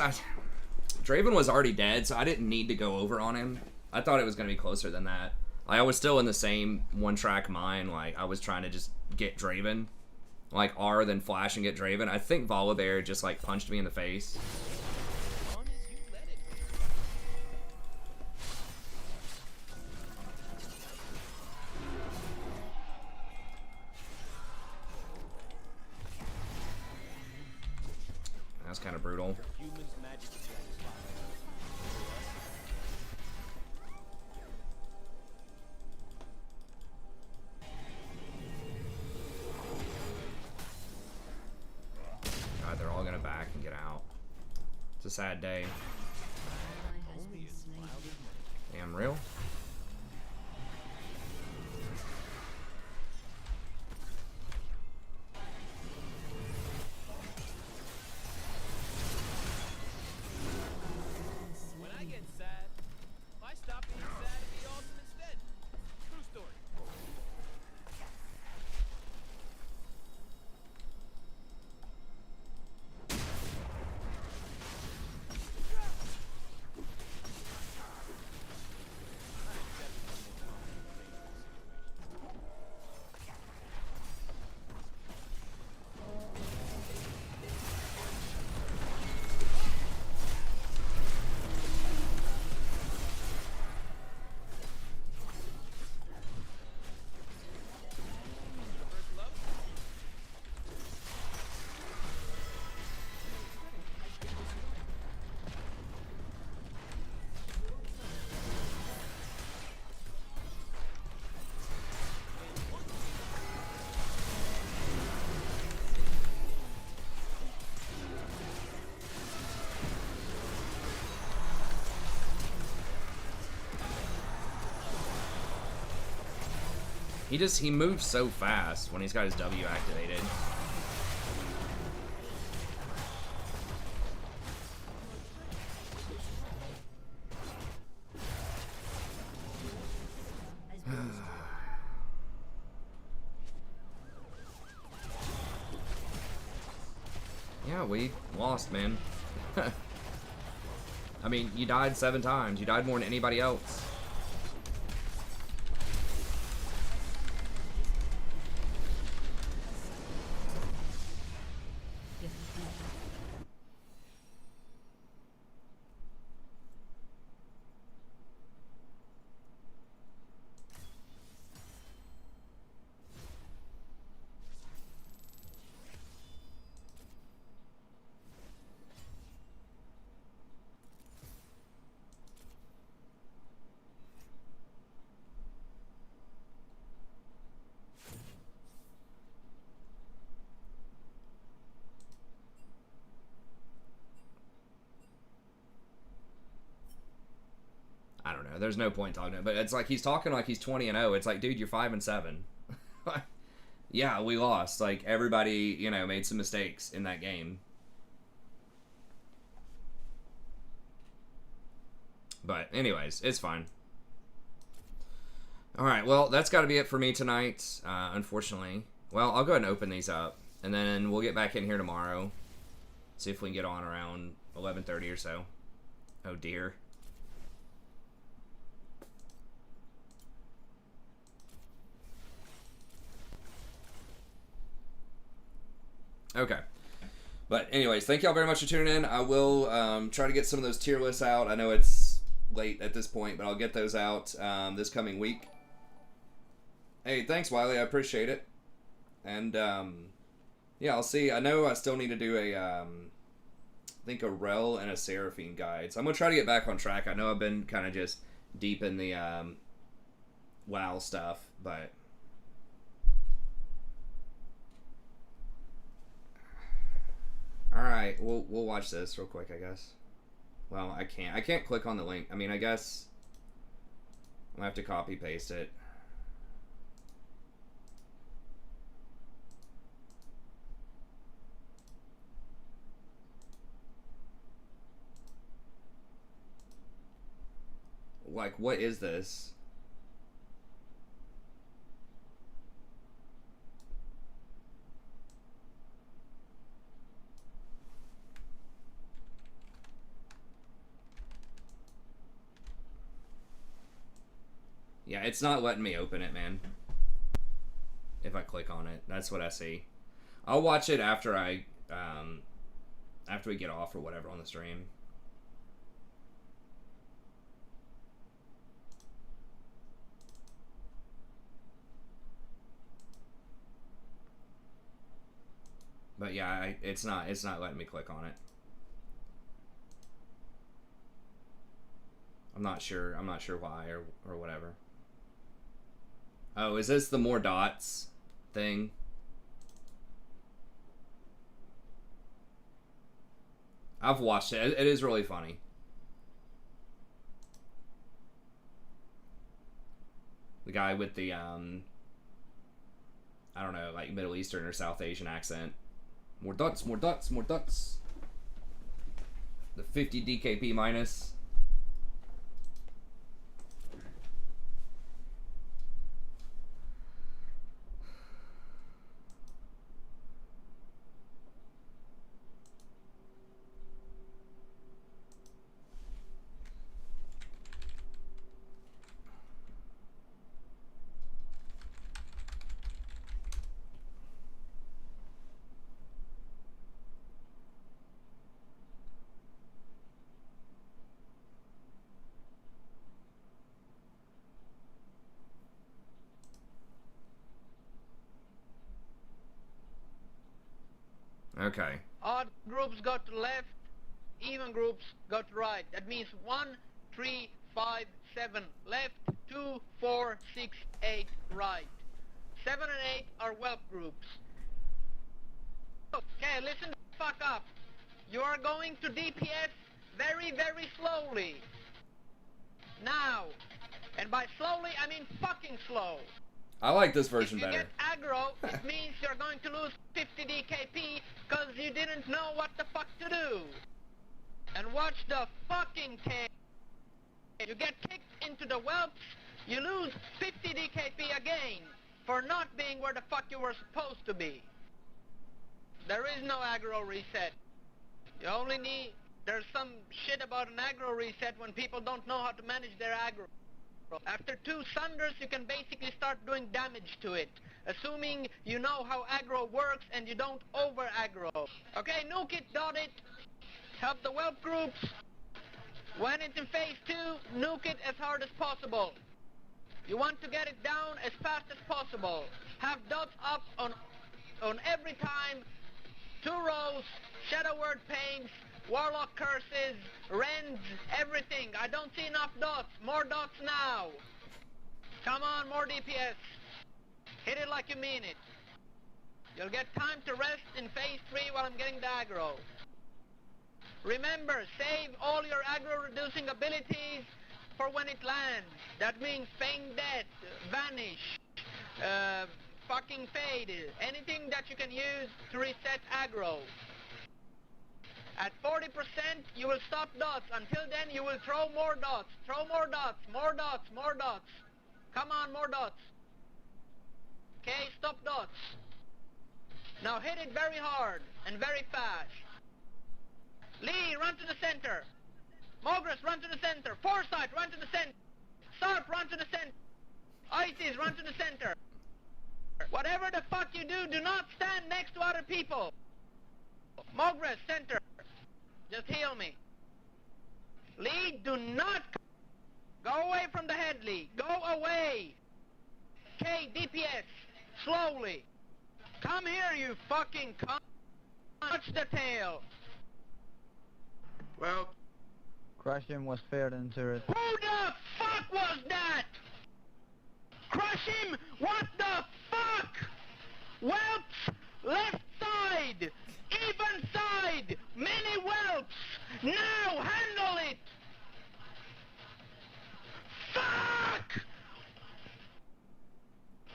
Draven was already dead, so I didn't need to go over on him. I thought it was going to be closer than that. Like, I was still in the same one-track mind. Like, I was trying to just get Draven. Like, R, then flash and get Draven. I think Volibear just, like, punched me in the face. As long as you let it be. That's kind of brutal. Humans' magic is satisfying. God, they're all going to back and get out. It's a sad day. Ally has been slain. Damn real. He moves so fast when he's got his W activated. Yeah, we lost, man. I mean, you died 7 times. You died more than anybody else. I don't know. There's no point talking to him. But it's like he's talking like he's 20-0. It's like, dude, you're 5-7. Yeah, we lost. Like, everybody, you know, made some mistakes in that game. But anyways, it's fine. Alright, well, that's got to be it for me tonight, unfortunately. Well, I'll go ahead and open these up. And then we'll get back in here tomorrow. See if we can get on around 11:30 or so. Oh, dear. Okay. But anyways, thank y'all very much for tuning in. I will try to get some of those tier lists out. I know it's late at this point, but I'll get those out this coming week. Hey, thanks, Wiley. I appreciate it. And, yeah, I'll see. I know I still need to do a, I think a Rel and a Seraphine guide. So I'm going to try to get back on track. I know I've been kind of just deep in the WoW stuff, but... Alright, we'll watch this real quick, I guess. Well, I can't click on the link. I mean, I guess I'll have to copy paste it. Like, what is this? Yeah, it's not letting me open it, man. If I click on it, that's what I see. I'll watch it after after we get off or whatever on the stream. But yeah, it's not letting me click on it. I'm not sure why or whatever. Oh, is this the more dots thing? I've watched it. It is really funny. The guy with the I don't know, like Middle Eastern or South Asian accent. More dots, more dots, more dots. The 50 DKP minus. Okay. Odd groups go to left, even groups go to right. That means 1, 3, 5, 7 left, 2, 4, 6, 8 right. 7 and 8 are whelp groups. Okay, listen the fuck up. You are going to DPS very, very slowly. Now. And by slowly, I mean fucking slow. I like this version if you better. get aggro, it means you're going to lose 50 DKP because you didn't know what the fuck to do. And watch the fucking cave. You get kicked into the whelps, you lose 50 DKP again for not being where the fuck you were supposed to be. There is no aggro reset. You only need... There's some shit about an aggro reset when people don't know how to manage their aggro. After 2 Sunders, you can basically start doing damage to it, assuming you know how aggro works and you don't over-aggro. Okay, nuke it, dot it, help the whelp groups. When it's in phase 2, nuke it as hard as possible. You want to get it down as fast as possible. Have dots up on every time, 2 rows, Shadow Word Paints, Warlock Curses, Rends, everything. I don't see enough dots. More dots now. Come on, more DPS. Hit it like you mean it. You'll get time to rest in phase 3 while I'm getting the aggro. Remember, save all your aggro reducing abilities for when it lands. That means Feign Death, Vanish, fucking Fade, anything that you can use to reset aggro. At 40%, you will stop dots. Until then, you will throw more dots. Throw more dots, more dots, more dots. Come on, more dots. Okay, stop dots. Now hit it very hard and very fast. Lee, run to the center. Mogris, run to the center. Foresight, run to the center. Sarp, run to the center. Isis, run to the center. Whatever the fuck you do not stand next to other people. Mogris, center. Just heal me. Lee, do not go away from the head, Lee. Go away. Okay, DPS, slowly. Come here, you fucking cunt. Touch the tail. Well, Crush him was fair than turret. who the fuck was that? Crush him? What the fuck? Whelps, left side, even side, many whelps. Now handle it. Fuck!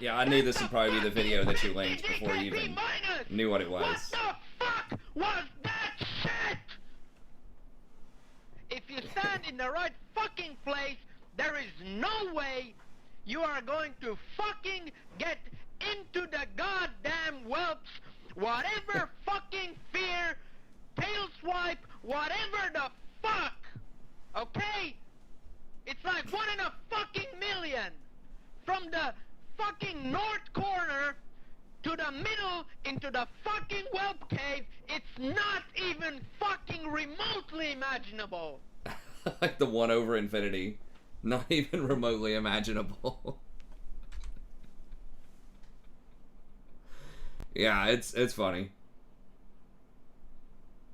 Yeah, I knew this would probably be the video that you linked before you even knew what it was. What the fuck was that shit? If you stand in the right fucking place, there is no way you are going to fucking get into the goddamn whelps. Whatever fucking fear, tail swipe, whatever the fuck. Okay? It's like 1 in a fucking million. From the fucking north corner to the middle into the fucking whelp cave, it's not even fucking remotely imaginable. Like the 1 over infinity. Not even remotely imaginable. Yeah, it's funny.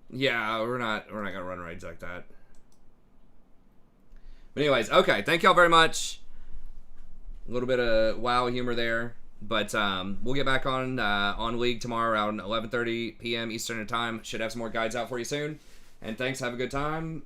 Yeah, we're not gonna run raids like that. But anyways, okay, thank y'all very much. A little bit of WoW humor there, but we'll get back on League tomorrow around 11:30 p.m. Eastern Time. Should have some more guides out for you soon. And thanks. Have a good time.